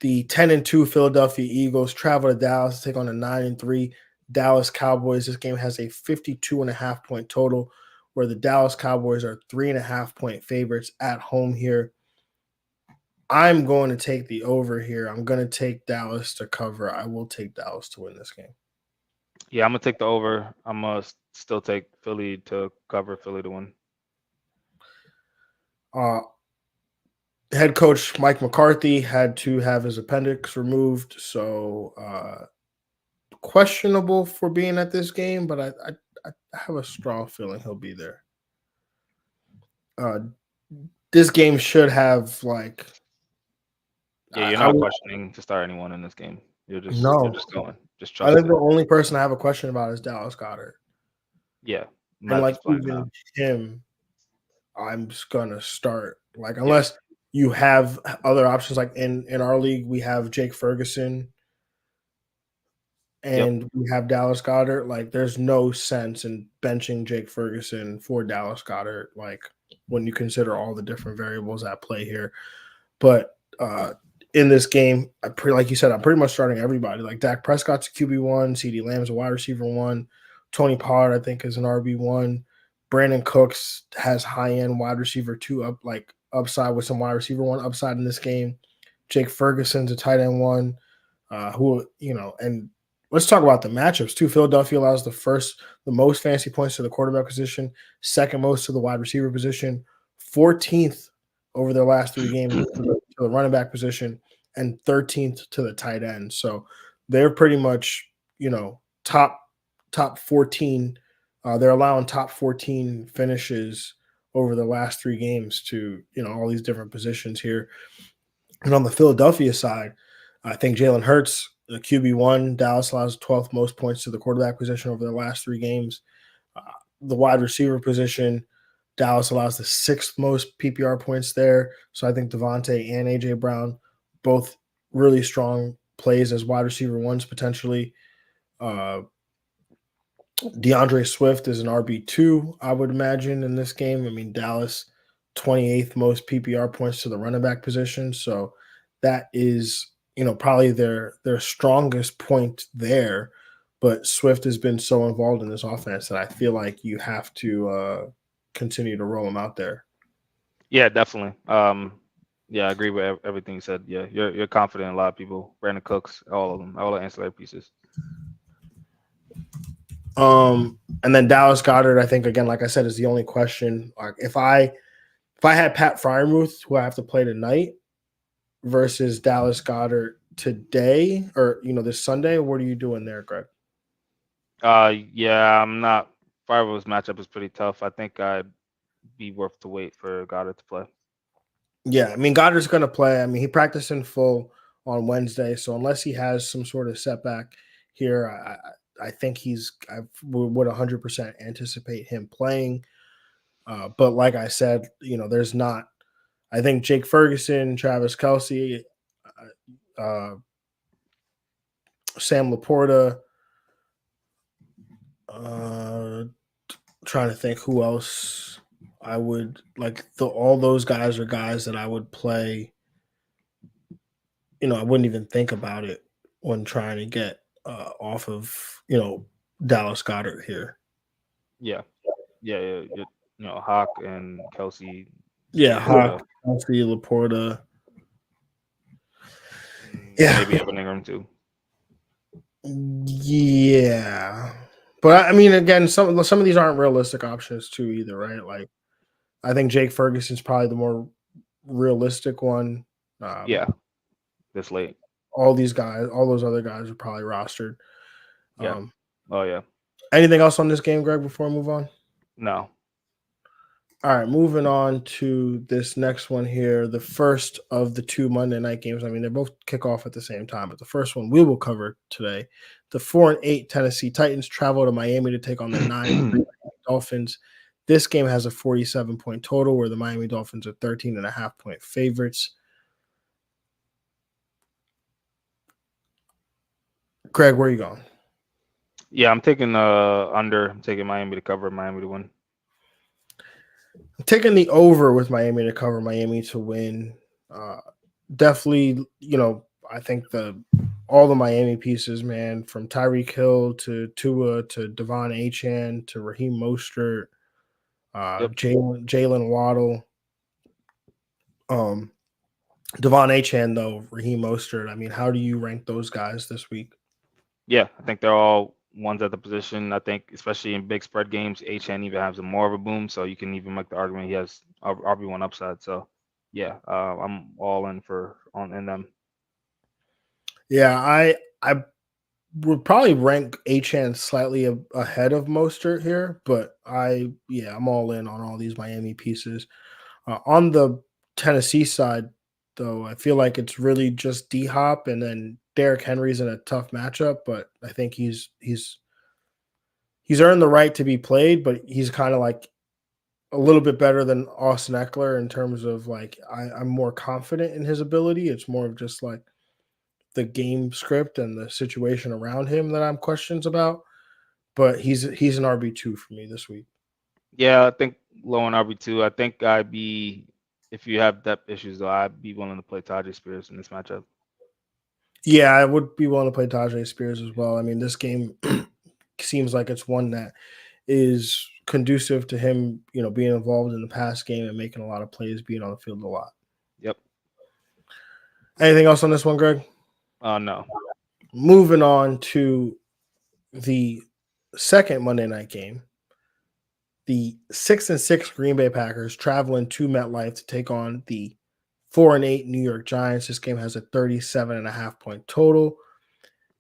Speaker 1: The 10-2 Philadelphia Eagles travel to Dallas to take on the 9-3 Dallas Cowboys. This game has a 52.5 point total, where the Dallas Cowboys are 3.5 point favorites at home here. I'm going to take the over here. I'm going to take Dallas to cover. I will take Dallas to win this game.
Speaker 2: Yeah, I'm going to take the over. I'm going to still take Philly to cover, Philly to win.
Speaker 1: Head coach Mike McCarthy had to have his appendix removed, so questionable for being at this game, but I have a strong feeling he'll be there. This game should have like.
Speaker 2: Yeah, you're not questioning to start anyone in this game. You're just going. Just trust.
Speaker 1: I think the only person I have a question about is Dallas Goedert.
Speaker 2: Yeah,
Speaker 1: and like even him, I'm just gonna start. Like unless you have other options, like in our league, we have Jake Ferguson and we have Dallas Goedert. Like there's no sense in benching Jake Ferguson for Dallas Goedert, like when you consider all the different variables at play here. But in this game, like you said, I'm pretty much starting everybody. Like Dak Prescott's a QB1, CeeDee Lamb's a wide receiver 1, Tony Pollard I think is an RB1, Brandon Cooks has high end wide receiver 2 upside with some wide receiver 1 upside in this game. Jake Ferguson's a tight end 1, and let's talk about the matchups too. Philadelphia allows the most fantasy points to the quarterback position, second most to the wide receiver position, 14th over their last 3 games to the running back position, and 13th to the tight end. So they're pretty much, top 14. They're allowing top 14 finishes over the last 3 games to, all these different positions here. And on the Philadelphia side, I think Jalen Hurts, the QB1, Dallas allows 12th most points to the quarterback position over the last 3 games. The wide receiver position, Dallas allows the 6th most PPR points there. So I think Devontae and A.J. Brown, both really strong plays as wide receiver 1s potentially. DeAndre Swift is an RB2, I would imagine, in this game. I mean, Dallas, 28th most PPR points to the running back position. So that is, probably their strongest point there. But Swift has been so involved in this offense that I feel like you have to continue to roll him out there.
Speaker 2: Yeah, definitely. Yeah, I agree with everything you said. Yeah, you're confident in a lot of people. Brandon Cooks, all of them, all the ancillary pieces.
Speaker 1: And then Dallas Goedert, I think, again, like I said, is the only question. Like if I had Pat Freiermuth, who I have to play tonight, versus Dallas Goedert today, or this Sunday, what are you doing there, Greg?
Speaker 2: Yeah, I'm not. Freiermuth's matchup is pretty tough. I think I'd be worth to wait for Goddard to play.
Speaker 1: Yeah, I mean, Goddard's going to play. I mean, he practiced in full on Wednesday, so unless he has some sort of setback here, I think I would 100% anticipate him playing. But like I said, there's not. I think Jake Ferguson, Travis Kelce, Sam Laporta. Trying to think who else I would like. All those guys are guys that I would play. I wouldn't even think about it when trying to get off of Dallas Goedert here.
Speaker 2: Yeah. Hawk and Kelce.
Speaker 1: Yeah, Hawk, Kelce, Laporta.
Speaker 2: Yeah, maybe Evan Ingram too.
Speaker 1: Yeah, but I mean, again, some of these aren't realistic options too either, right? Like, I think Jake Ferguson's probably the more realistic one.
Speaker 2: Yeah, this late.
Speaker 1: All those other guys are probably rostered.
Speaker 2: Yeah. Oh yeah.
Speaker 1: Anything else on this game, Greg? Before I move on.
Speaker 2: No.
Speaker 1: All right, moving on to this next one here, the first of the 2 Monday night games. I mean, they both kick off at the same time, but the first one we will cover today. The 4-8 Tennessee Titans travel to Miami to take on the 9 Dolphins. This game has a 47-point total, where the Miami Dolphins are 13.5-point favorites. Greg, where are you going?
Speaker 2: Yeah, I'm taking under. I'm taking Miami to cover, Miami to win.
Speaker 1: I'm taking the over with Miami to cover, Miami to win. Definitely, I think all the Miami pieces, man, from Tyreek Hill to Tua to Devon Achane to Raheem Mostert, Jalen Waddle. Devon Achane, though, Raheem Mostert. I mean, how do you rank those guys this week?
Speaker 2: Yeah, I think they're all ones at the position. I think, especially in big spread games, Achane even has more of a boom, so you can even make the argument he has RB1 upside. So, yeah, I'm all in in them.
Speaker 1: Yeah, I would probably rank Achane slightly ahead of Mostert here, but I'm all in on all these Miami pieces. On the Tennessee side, though, I feel like it's really just D-Hop, and then Derrick Henry's in a tough matchup, but I think he's earned the right to be played, but he's kind of like a little bit better than Austin Eckler in terms of like I'm more confident in his ability. It's more of just like the game script and the situation around him that I'm questions about. But he's an RB2 for me this week.
Speaker 2: Yeah, I think low on RB2. I think I'd be If you have depth issues, though, I'd be willing to play Tajay Spears in this matchup.
Speaker 1: Yeah, I would be willing to play Tajay Spears as well. I mean, this game seems like it's one that is conducive to him, being involved in the pass game and making a lot of plays, being on the field a lot.
Speaker 2: Yep.
Speaker 1: Anything else on this one, Greg?
Speaker 2: No.
Speaker 1: Moving on to the second Monday night game. The 6-6 Green Bay Packers traveling to MetLife to take on the 4-8 New York Giants. This game has a 37.5-point total.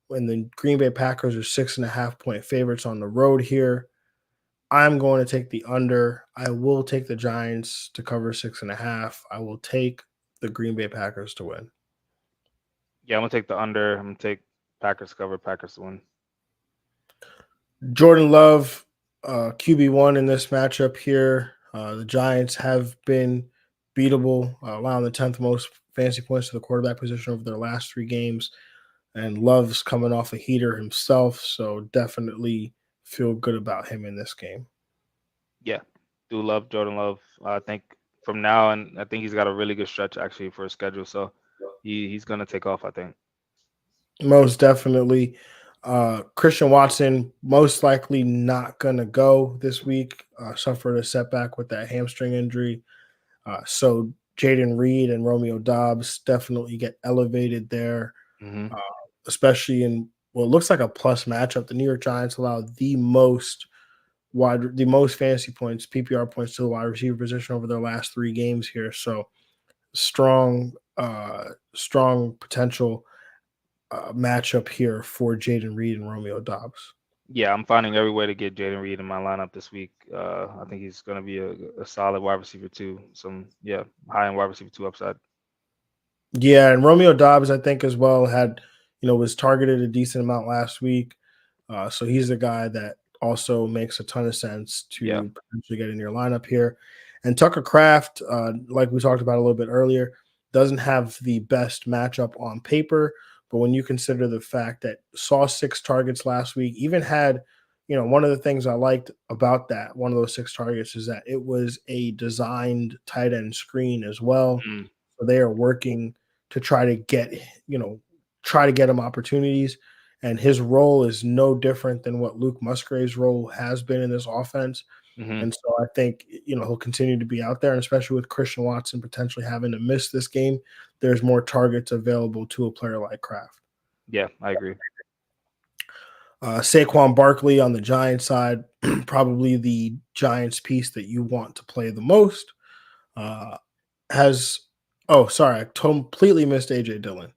Speaker 1: When the Green Bay Packers are 6.5-point favorites on the road here, I'm going to take the under. I will take the Giants to cover 6.5. I will take the Green Bay Packers to win.
Speaker 2: Yeah, I'm gonna take the under. I'm gonna take Packers cover, Packers to win.
Speaker 1: Jordan Love, QB1 in this matchup here. The Giants have been beatable, allowing the 10th most fantasy points to the quarterback position over their last 3 games. And Love's coming off a heater himself, so definitely feel good about him in this game.
Speaker 2: Yeah, do love Jordan Love. I think from now, and I think he's got a really good stretch actually for his schedule, so he's gonna take off, I think.
Speaker 1: Most definitely. Christian Watson most likely not going to go this week. Suffered a setback with that hamstring injury. So Jaden Reed and Romeo Doubs definitely get elevated there, especially in what looks like a plus matchup. The New York Giants allow the most fantasy points, PPR points to the wide receiver position over their last 3 games here. So strong potential matchup here for Jaden Reed and Romeo Doubs.
Speaker 2: Yeah, I'm finding every way to get Jaden Reed in my lineup this week. I think he's going to be a solid wide receiver too. High end wide receiver 2 upside.
Speaker 1: Yeah, and Romeo Doubs, I think, as well was targeted a decent amount last week. So he's a guy that also makes a ton of sense to potentially get in your lineup here. And Tucker Kraft, like we talked about a little bit earlier, doesn't have the best matchup on paper. But when you consider the fact that saw 6 targets last week, even had, one of the things I liked about that, one of those 6 targets is that it was a designed tight end screen as well. So they are working to try to get him opportunities. And his role is no different than what Luke Musgrave's role has been in this offense. And so I think, he'll continue to be out there, and especially with Christian Watson potentially having to miss this game, there's more targets available to a player like Kraft.
Speaker 2: Yeah, I agree.
Speaker 1: Saquon Barkley on the Giants side, probably the Giants piece that you want to play the most, I completely missed A.J. Dillon.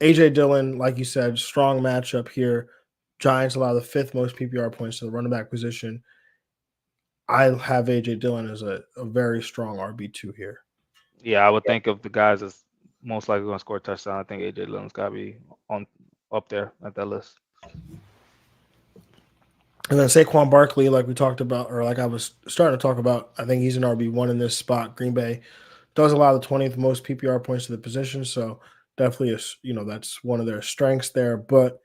Speaker 1: A.J. Dillon, like you said, strong matchup here. Giants allow the 5th most PPR points to the running back position. I have A.J. Dillon as a very strong RB2 here.
Speaker 2: Yeah, I would think of the guys that's most likely going to score a touchdown. I think A.J. Dillon's got to be up there at that list.
Speaker 1: And then Saquon Barkley, like we talked about, or like I was starting to talk about, I think he's an RB1 in this spot. Green Bay does allow the 20th most PPR points to the position, so definitely, that's one of their strengths there, but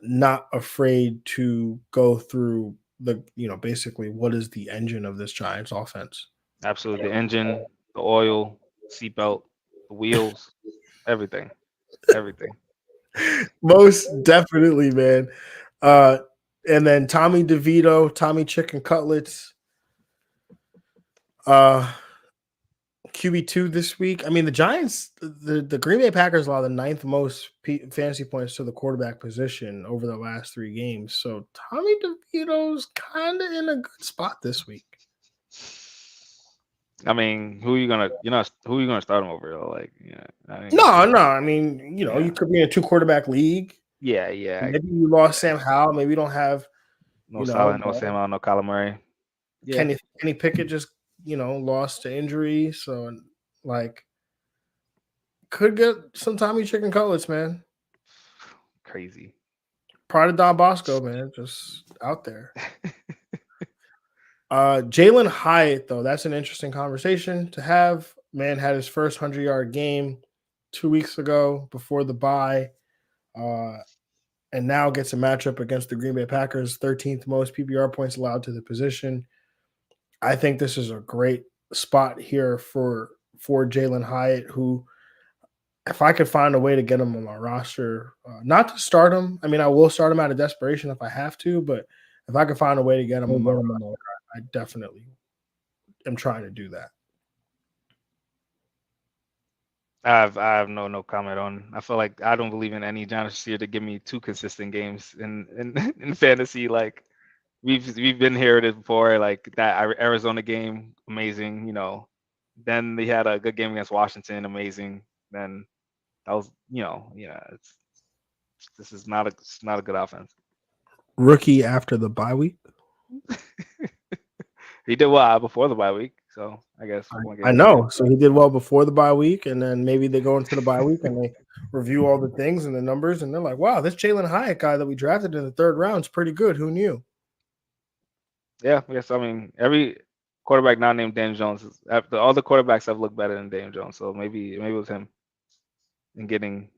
Speaker 1: not afraid to go through the, basically what is the engine of this Giants offense.
Speaker 2: Absolutely. The engine, the oil, seatbelt, the wheels, everything.
Speaker 1: Most definitely, man. And then Tommy DeVito, Tommy Chicken Cutlets, QB2 this week. I mean, the Giants, the Green Bay Packers allow the 9th most fantasy points to the quarterback position over the last 3 games. So Tommy DeVito's kind of in a good spot this week.
Speaker 2: I mean, who are you gonna start him over?
Speaker 1: No. I mean, you could be in a 2 quarterback league.
Speaker 2: Yeah.
Speaker 1: Maybe you lost Sam Howell. Maybe you don't have
Speaker 2: no Saleh, no Sam Howell, no Kyler Murray.
Speaker 1: Yeah. Kenny Pickett just lost to injury, so could get some Tommy Chicken Cutlets, man.
Speaker 2: Crazy.
Speaker 1: Pride of Don Bosco, man, just out there. Jalen Hyatt, though, that's an interesting conversation to have. Man had his first 100-yard game 2 weeks ago before the bye, and now gets a matchup against the Green Bay Packers, 13th most PPR points allowed to the position. I think this is a great spot here for for Jalen Hyatt, who, if I could find a way to get him on my roster, not to start him. I mean, I will start him out of desperation if I have to, but if I could find a way to get him on my roster, I definitely am trying to do that.
Speaker 2: I have no comment on. I feel like I don't believe in any John Jeune to give me 2 consistent games in fantasy. Like we've been here it before. Like that Arizona game, amazing. You know, then they had a good game against Washington, amazing. Then that was, this is not a good offense.
Speaker 1: Rookie after the bye week.
Speaker 2: He did well before the bye week, so I guess
Speaker 1: I know. So he did well before the bye week, and then maybe they go into the bye week and they review all the things and the numbers, and they're like, "Wow, this Jalen Hyatt guy that we drafted in the 3rd round is pretty good. Who knew?"
Speaker 2: Yeah, yes. I mean, every quarterback not named Daniel Jones, all the quarterbacks have looked better than Daniel Jones, so maybe it was him and getting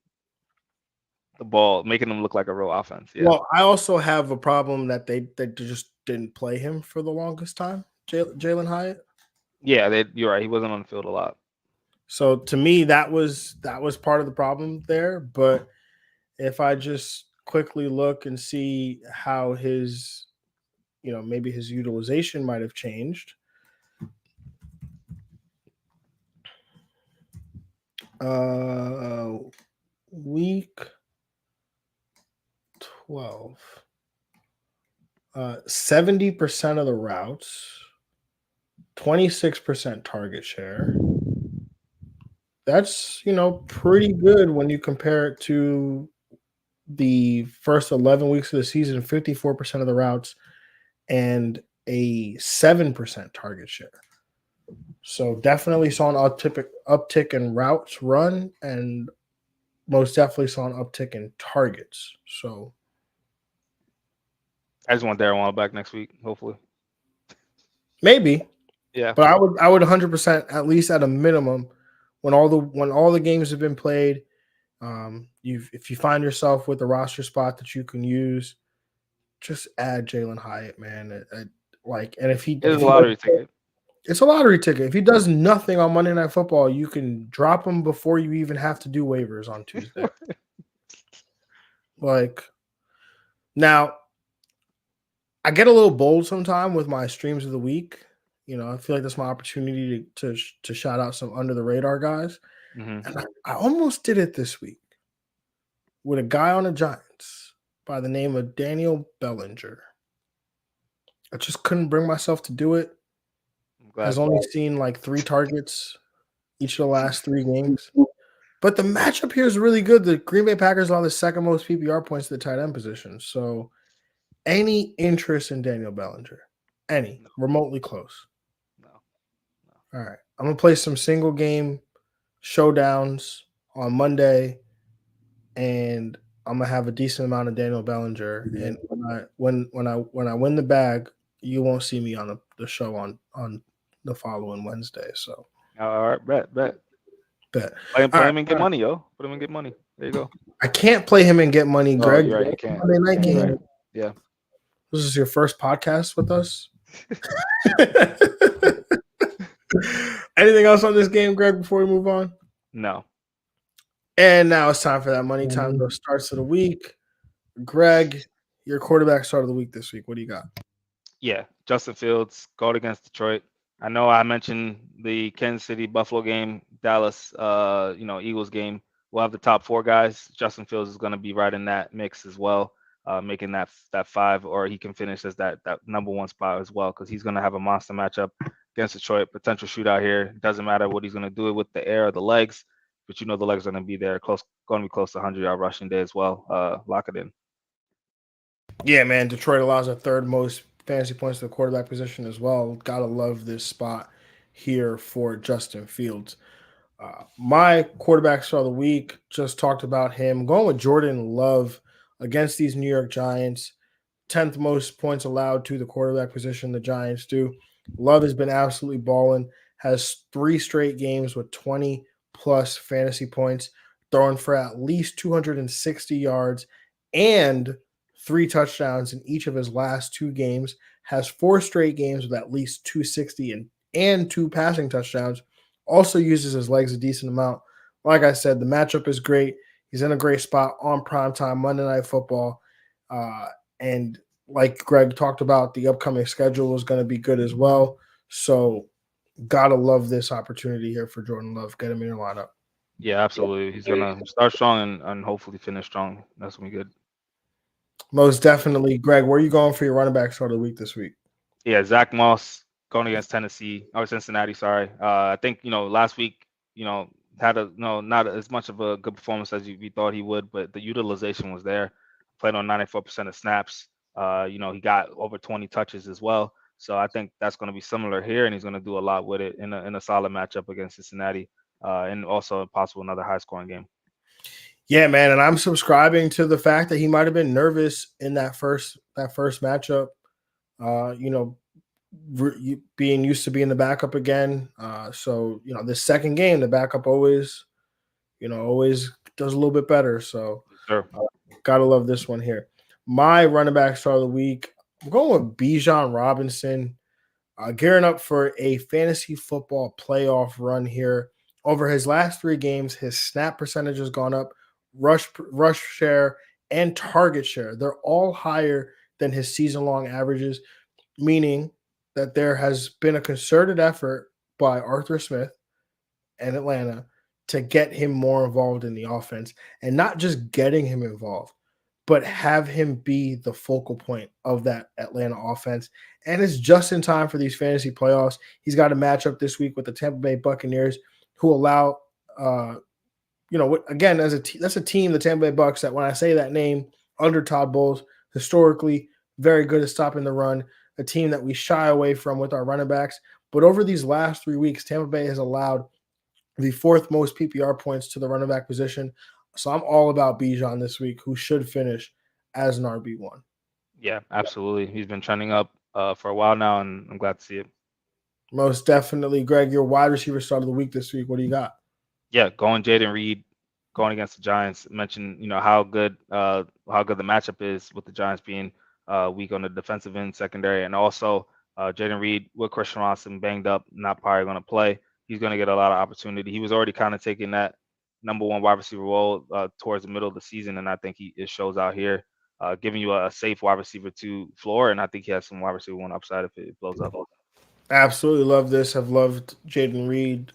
Speaker 2: the ball, making them look like a real offense. Yeah.
Speaker 1: Well, I also have a problem that they just didn't play him for the longest time, Jalen Hyatt.
Speaker 2: Yeah, you're right. He wasn't on the field a lot.
Speaker 1: So to me, that was part of the problem there. But if I just quickly look and see how his, maybe his utilization might have changed. Week 12. 70% of the routes, 26% target share. That's, pretty good when you compare it to the first 11 weeks of the season, 54% of the routes and a 7% target share. So definitely saw an uptick in routes run, and most definitely saw an uptick in targets. So
Speaker 2: I just want Darren Waller back next week, hopefully.
Speaker 1: Maybe.
Speaker 2: Yeah.
Speaker 1: But I would 100%, at least at a minimum, when all the games have been played, if you find yourself with a roster spot that you can use, just add Jalen Hyatt, man. And if he,
Speaker 2: it's a lottery ticket.
Speaker 1: It's a lottery ticket. If he does nothing on Monday Night Football, you can drop him before you even have to do waivers on Tuesday. Now, I get a little bold sometime with my streams of the week. I feel like that's my opportunity to shout out some under the radar guys.
Speaker 2: Mm-hmm.
Speaker 1: And I almost did it this week with a guy on the Giants by the name of Daniel Bellinger. I just couldn't bring myself to do it. Has only seen like 3 targets each of the last 3 games. But the matchup here is really good. The Green Bay Packers are the 2nd most PPR points to the tight end position. So any interest in Daniel Bellinger? Any? No. Remotely close?
Speaker 2: No.
Speaker 1: All right. I'm going to play some single game showdowns on Monday, and I'm going to have a decent amount of Daniel Bellinger. And when I win the bag, you won't see me on the show on the following Wednesday. So
Speaker 2: all right, bet. Play him and get money, yo. Put him and get money. There you go.
Speaker 1: I can't play him and get money, Greg.
Speaker 2: You're right, you can't.
Speaker 1: Monday night game.
Speaker 2: Right. Yeah.
Speaker 1: This is your first podcast with us. Anything else on this game, Greg, before we move on?
Speaker 2: No.
Speaker 1: And now it's time for that money time. Those starts of the week. Greg, your quarterback start of the week this week. What do you got?
Speaker 2: Yeah, Justin Fields, going against Detroit. I know I mentioned the Kansas City Buffalo game, Dallas, Eagles game. We'll have the top 4 guys. Justin Fields is going to be right in that mix as well, making that 5, or he can finish as that number 1 spot as well, because he's going to have a monster matchup against Detroit. Potential shootout here. Doesn't matter what he's going to do it with the air or the legs, but the legs are going to be there. Going to be close to 100-yard rushing day as well. Lock it in.
Speaker 1: Yeah, man. Detroit allows a 3rd most fantasy points to the quarterback position as well. Gotta love this spot here for Justin Fields. My quarterback start of the week, just talked about him. Going with Jordan Love against these New York Giants. 10th most points allowed to the quarterback position, the Giants do. Love has been absolutely balling. Has 3 straight games with 20-plus fantasy points, throwing for at least 260 yards and 3 touchdowns in each of his last 2 games. Has 4 straight games with at least 260 and 2 passing touchdowns, Also uses his legs a decent amount. Like I said, the matchup is great. He's in a great spot on primetime Monday Night Football. Uh, and like Greg talked about, the upcoming schedule is going to be good as well. So, gotta love this opportunity here for Jordan Love. Get him in your lineup.
Speaker 2: Yeah, absolutely. He's gonna start strong and hopefully finish strong. That's gonna be good.
Speaker 1: Most definitely. Greg, where are you going for your running back start of the week this week?
Speaker 2: Yeah, Zach Moss going against Tennessee or Cincinnati. Sorry. I think last week had a not as much of a good performance as we thought he would, but the utilization was there. Played on 94% of snaps. He got over 20 touches as well. So I think that's going to be similar here, and he's going to do a lot with it in a solid matchup against Cincinnati, and also possible another high scoring game.
Speaker 1: Yeah, man, and I'm subscribing to the fact that he might have been nervous in that first matchup. You know, being used to being the backup again. So this second game, the backup always does a little bit better. So
Speaker 2: Sure.
Speaker 1: gotta love this one here. My running back start of the week, I'm going with Bijan Robinson, gearing up for a fantasy football playoff run here. Over his last 3 games, his snap percentage has gone up, rush share, and target share. They're all higher than his season long averages, meaning that there has been a concerted effort by Arthur Smith and Atlanta to get him more involved in the offense, and not just getting him involved, but have him be the focal point of that Atlanta offense. And it's just in time for these fantasy playoffs. He's got a matchup this week with the Tampa Bay Buccaneers, who allow, again, that's a team, the Tampa Bay Bucks, that when I say that name, under Todd Bowles, historically very good at stopping the run, a team that we shy away from with our running backs. But over these last 3 weeks, Tampa Bay has allowed the 4th most PPR points to the running back position. So I'm all about Bijan this week, who should finish as an RB1.
Speaker 2: Yeah, absolutely. He's been trending up for a while now, and I'm glad to see it.
Speaker 1: Most definitely. Greg, your wide receiver start of the week this week. What do you got?
Speaker 2: Yeah, going Jaden Reed, going against the Giants. Mentioned how good the matchup is with the Giants being weak on the defensive end, secondary, and also Jaden Reed with Christian Watson banged up, not probably going to play. He's going to get a lot of opportunity. He was already kind of taking that number 1 wide receiver role towards the middle of the season, and I think it shows out here, giving you a safe wide receiver 2 floor, and I think he has some wide receiver 1 upside if it blows up.
Speaker 1: Absolutely love this. I've loved Jaden Reed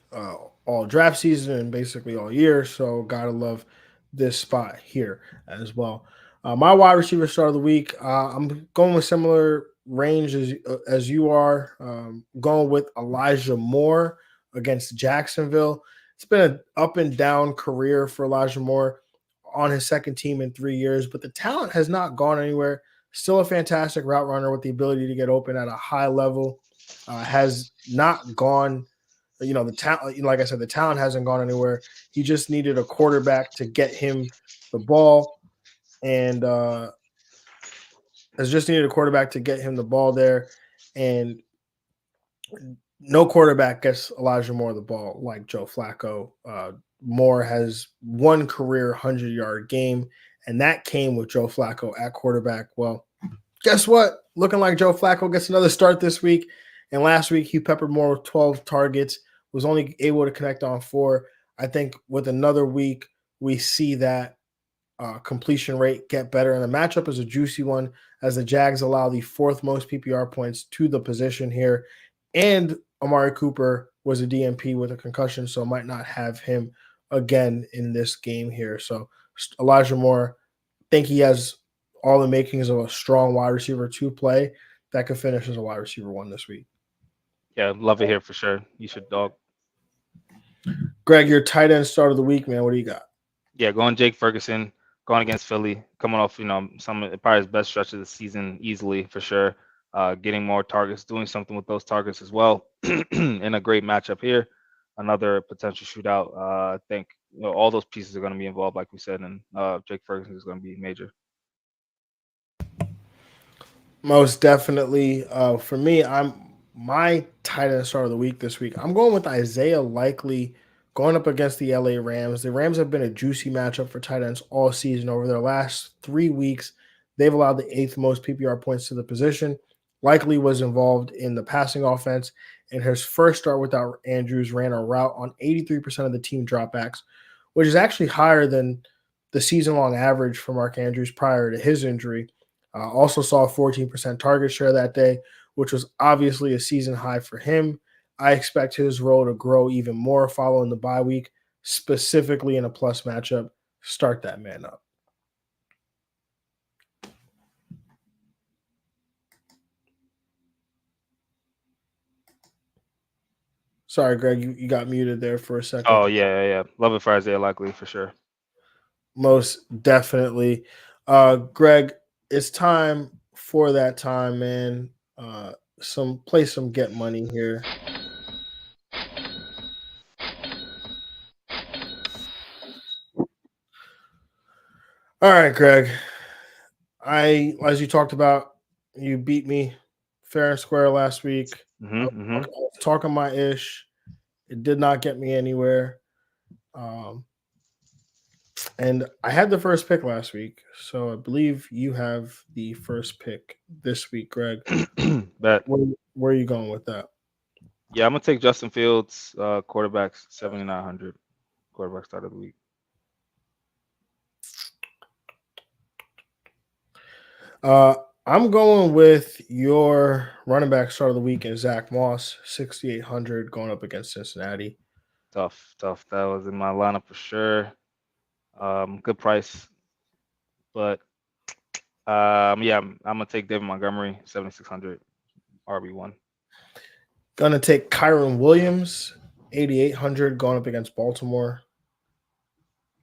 Speaker 1: all draft season and basically all year. So gotta love this spot here as well. My wide receiver start of the week. I'm going with similar range as you are. Going with Elijah Moore against Jacksonville. It's been an up and down career for Elijah Moore on his second team in 3 years, but the talent has not gone anywhere. Still a fantastic route runner with the ability to get open at a high level. Has not gone, the talent, like I said, the talent hasn't gone anywhere. He just needed a quarterback to get him the ball, and has just needed a quarterback to get him the ball there. And no quarterback gets Elijah Moore the ball like Joe Flacco. Moore has 1 career 100-yard game, and that came with Joe Flacco at quarterback. Well, guess what? Looking like Joe Flacco gets another start this week. And last week, he peppered Moore with 12 targets, was only able to connect on 4. I think with another week, we see that completion rate get better. And the matchup is a juicy one, as the Jags allow the 4th most PPR points to the position here. And Amari Cooper was a DMP with a concussion, so might not have him again in this game here. So Elijah Moore, I think he has all the makings of a strong wide receiver 2 play that could finish as a wide receiver 1 this week.
Speaker 2: Yeah, love it here for sure. You should dog.
Speaker 1: Greg, your tight end start of the week, man. What do you got?
Speaker 2: Yeah, going Jake Ferguson, going against Philly, coming off some probably his best stretch of the season easily for sure. Getting more targets, doing something with those targets as well, in a great matchup here. Another potential shootout. I think all those pieces are going to be involved, like we said, and Jake Ferguson is going to be major.
Speaker 1: Most definitely. For me, my tight end start of the week this week. I'm going with Isaiah Likely going up against the LA Rams. The Rams have been a juicy matchup for tight ends all season. Over their last 3 weeks, they've allowed the 8th most PPR points to the position. likely was involved in the passing offense. And his first start without Andrews ran a route on 83% of the team dropbacks, which is actually higher than the season long average for Mark Andrews prior to his injury. Also saw a 14% target share that day, which was obviously a season high for him. I expect his role to grow even more following the bye week, specifically in a plus matchup. Start that man up. Sorry, Greg, you got muted there for a second.
Speaker 2: Oh yeah. Love it for Isaiah Likely for sure.
Speaker 1: Most definitely. Greg, it's time for that time, man. Some get money here. All right, Greg. As you talked about, you beat me fair and square last week. I was talking my ish. It did not get me anywhere. And I had the first pick last week, so I believe you have the first pick this week, Greg.
Speaker 2: Bet.
Speaker 1: Where are you going with that?
Speaker 2: Yeah, I'm gonna take Justin Fields, quarterbacks 7,900 quarterback start of the week.
Speaker 1: I'm going with your running back start of the week and Zach Moss, 6,800 going up against Cincinnati.
Speaker 2: Tough. That was in my lineup for sure. Good price, but yeah, I'm gonna take David Montgomery, 7,600 RB1.
Speaker 1: Gonna take Kyron Williams, 8,800 going up against Baltimore.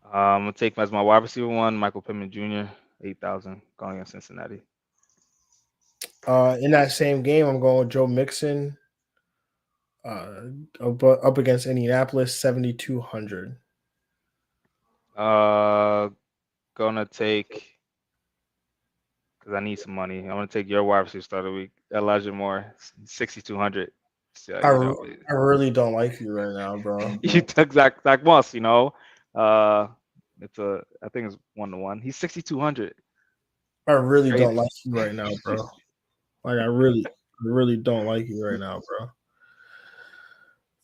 Speaker 2: I'm gonna take as my wide receiver one, Michael Pittman Jr., 8,000 going against Cincinnati.
Speaker 1: In that same game, I'm going with Joe Mixon, up against Indianapolis, 7,200.
Speaker 2: Gonna take, because I need some money. I'm gonna take your wide receiver start of the week, Elijah Moore, 6,200. So,
Speaker 1: I really don't like you right now, bro.
Speaker 2: You took Zach Moss. I think it's 1-to-1. He's 6,200.
Speaker 1: I really don't like you right now, bro. Like I really don't like you right now, bro.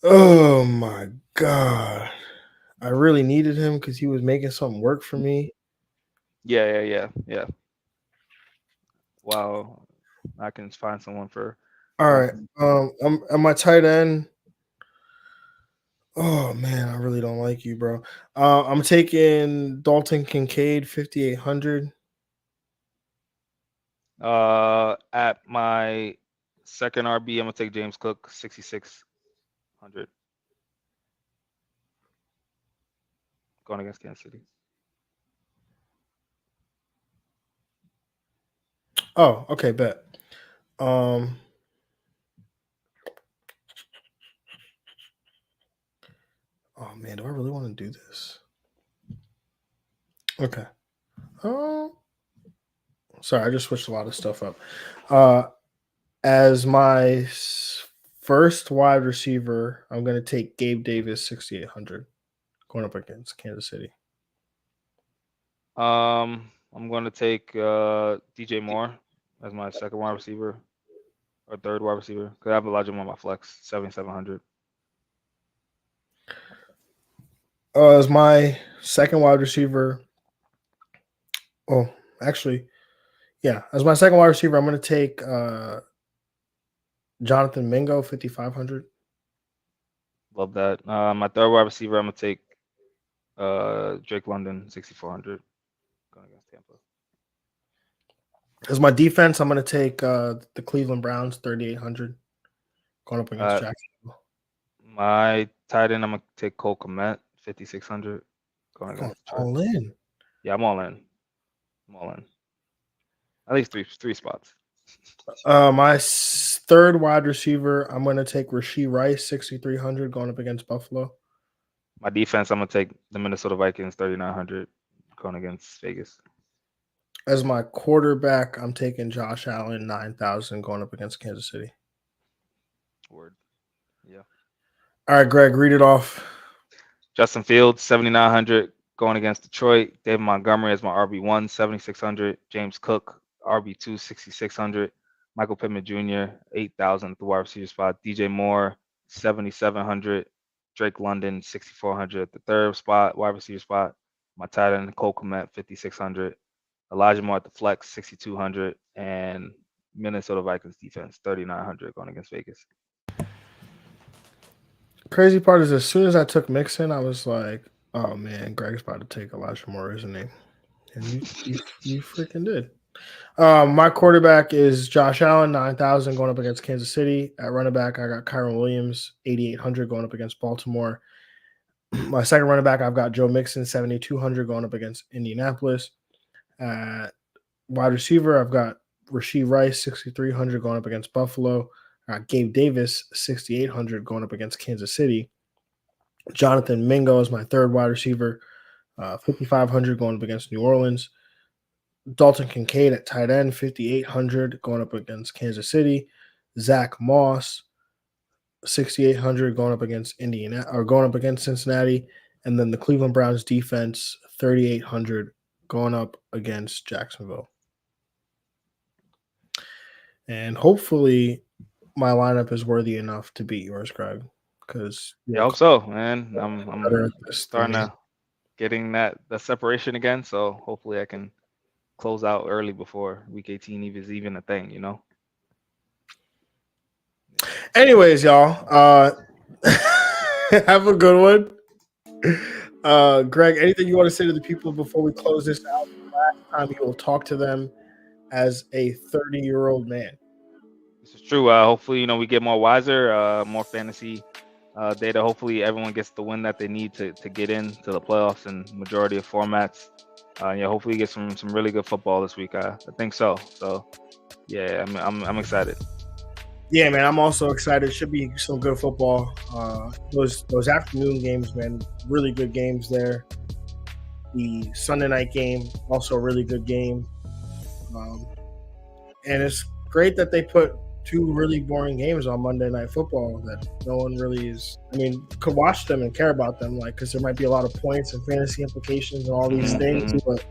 Speaker 1: Oh my god. I really needed him because he was making something work for me.
Speaker 2: Yeah. Wow, I can find someone for.
Speaker 1: All right. I'm my tight end. Oh man, I really don't like you, bro. I'm taking Dalton Kincaid, 5,800.
Speaker 2: At my second RB, I'm gonna take James Cook, 6,600 going against Kansas City.
Speaker 1: Oh, okay, bet. Oh man, do I really want to do this? Okay. Sorry, I just switched a lot of stuff up. As my first wide receiver, I'm going to take Gabe Davis, 6,800, going up against Kansas City.
Speaker 2: I'm going to take DJ Moore as my second wide receiver or third wide receiver because I have Elijah Moore on my flex, 7,700.
Speaker 1: As my second wide receiver, actually, yeah, as my second wide receiver, I'm going to take Jonathan Mingo, 5,500.
Speaker 2: Love that. My third wide receiver, I'm going to take Drake London, 6,400 going against Tampa.
Speaker 1: As my defense, I'm going to take the Cleveland Browns, 3,800, going up against Jacksonville.
Speaker 2: My tight end, I'm going to take Cole Kmet, 5,600 going against
Speaker 1: all in.
Speaker 2: Yeah, I'm all in. At least three spots.
Speaker 1: My third wide receiver, I'm going to take Rashee Rice, 6,300, going up against Buffalo.
Speaker 2: My defense, I'm going to take the Minnesota Vikings, 3,900, going against Vegas.
Speaker 1: As my quarterback, I'm taking Josh Allen, 9,000, going up against Kansas City.
Speaker 2: Word. Yeah.
Speaker 1: All right, Greg, read it off.
Speaker 2: Justin Fields, 7,900, going against Detroit. David Montgomery as my RB1, 7,600. James Cook, RB2, 6,600. Michael Pittman Jr. 8,000 at the wide receiver spot. DJ Moore 7,700. Drake London 6,400 at the third spot, wide receiver spot. My tight end Cole Kmet 5,600. Elijah Moore at the flex 6,200, and Minnesota Vikings defense 3,900 going against Vegas.
Speaker 1: Crazy part is as soon as I took Mixon, I was like, "Oh man, Greg's about to take Elijah Moore, isn't he?" And you freaking did. My quarterback is Josh Allen, 9,000 going up against Kansas City. At running back, I got Kyron Williams, 8,800 going up against Baltimore. My second running back, I've got Joe Mixon, 7,200 going up against Indianapolis. At wide receiver, I've got Rashee Rice, 6,300 going up against Buffalo. I got Gabe Davis, 6,800 going up against Kansas City. Jonathan Mingo is my third wide receiver, 5,500 going up against New Orleans. Dalton Kincaid at tight end, 5,800 going up against Kansas City. Zach Moss, 6,800 going up against going up against Cincinnati. And then the Cleveland Browns defense, 3,800 going up against Jacksonville. And hopefully my lineup is worthy enough to beat yours, Greg. Because
Speaker 2: I hope so, man. I'm starting to getting that separation again. So hopefully I can close out early before week 18 is even a thing, you know.
Speaker 1: Anyways, y'all, have a good one. Greg, anything you want to say to the people before we close this out? Last time you will talk to them as a 30-year-old man.
Speaker 2: This is true. Hopefully, we get more wiser, more fantasy data. Hopefully, everyone gets the win that they need to get into the playoffs in majority of formats. Hopefully, get some really good football this week. I think so. So, yeah, I'm excited.
Speaker 1: Yeah, man, I'm also excited. Should be some good football. Those afternoon games, man, really good games there. The Sunday night game, also a really good game. And it's great that they put two really boring games on Monday Night Football that no one really could watch them and care about them, because there might be a lot of points and fantasy implications and all these things, but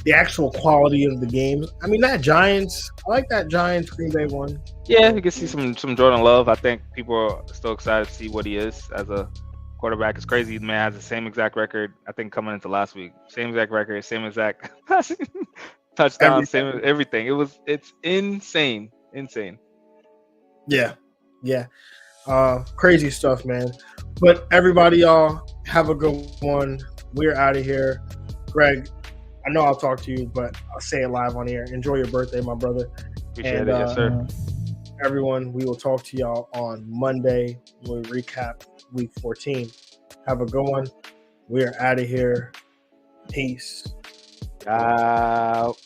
Speaker 1: the actual quality of the games. I like that Giants Green Bay one.
Speaker 2: Yeah, you can see some Jordan Love. I think people are still excited to see what he is as a quarterback. It's crazy. The man has the same exact record, I think, coming into last week. Same exact record, same exact touchdown, same everything. It's insane.
Speaker 1: Yeah. Crazy stuff, man. But everybody, y'all, have a good one. We're out of here. Greg, I know I'll talk to you, but I'll say it live on air. Enjoy your birthday, my brother.
Speaker 2: Appreciate it, yes, sir.
Speaker 1: Everyone, we will talk to y'all on Monday. We'll recap week 14. Have a good one. We are out of here. Peace.
Speaker 2: Out.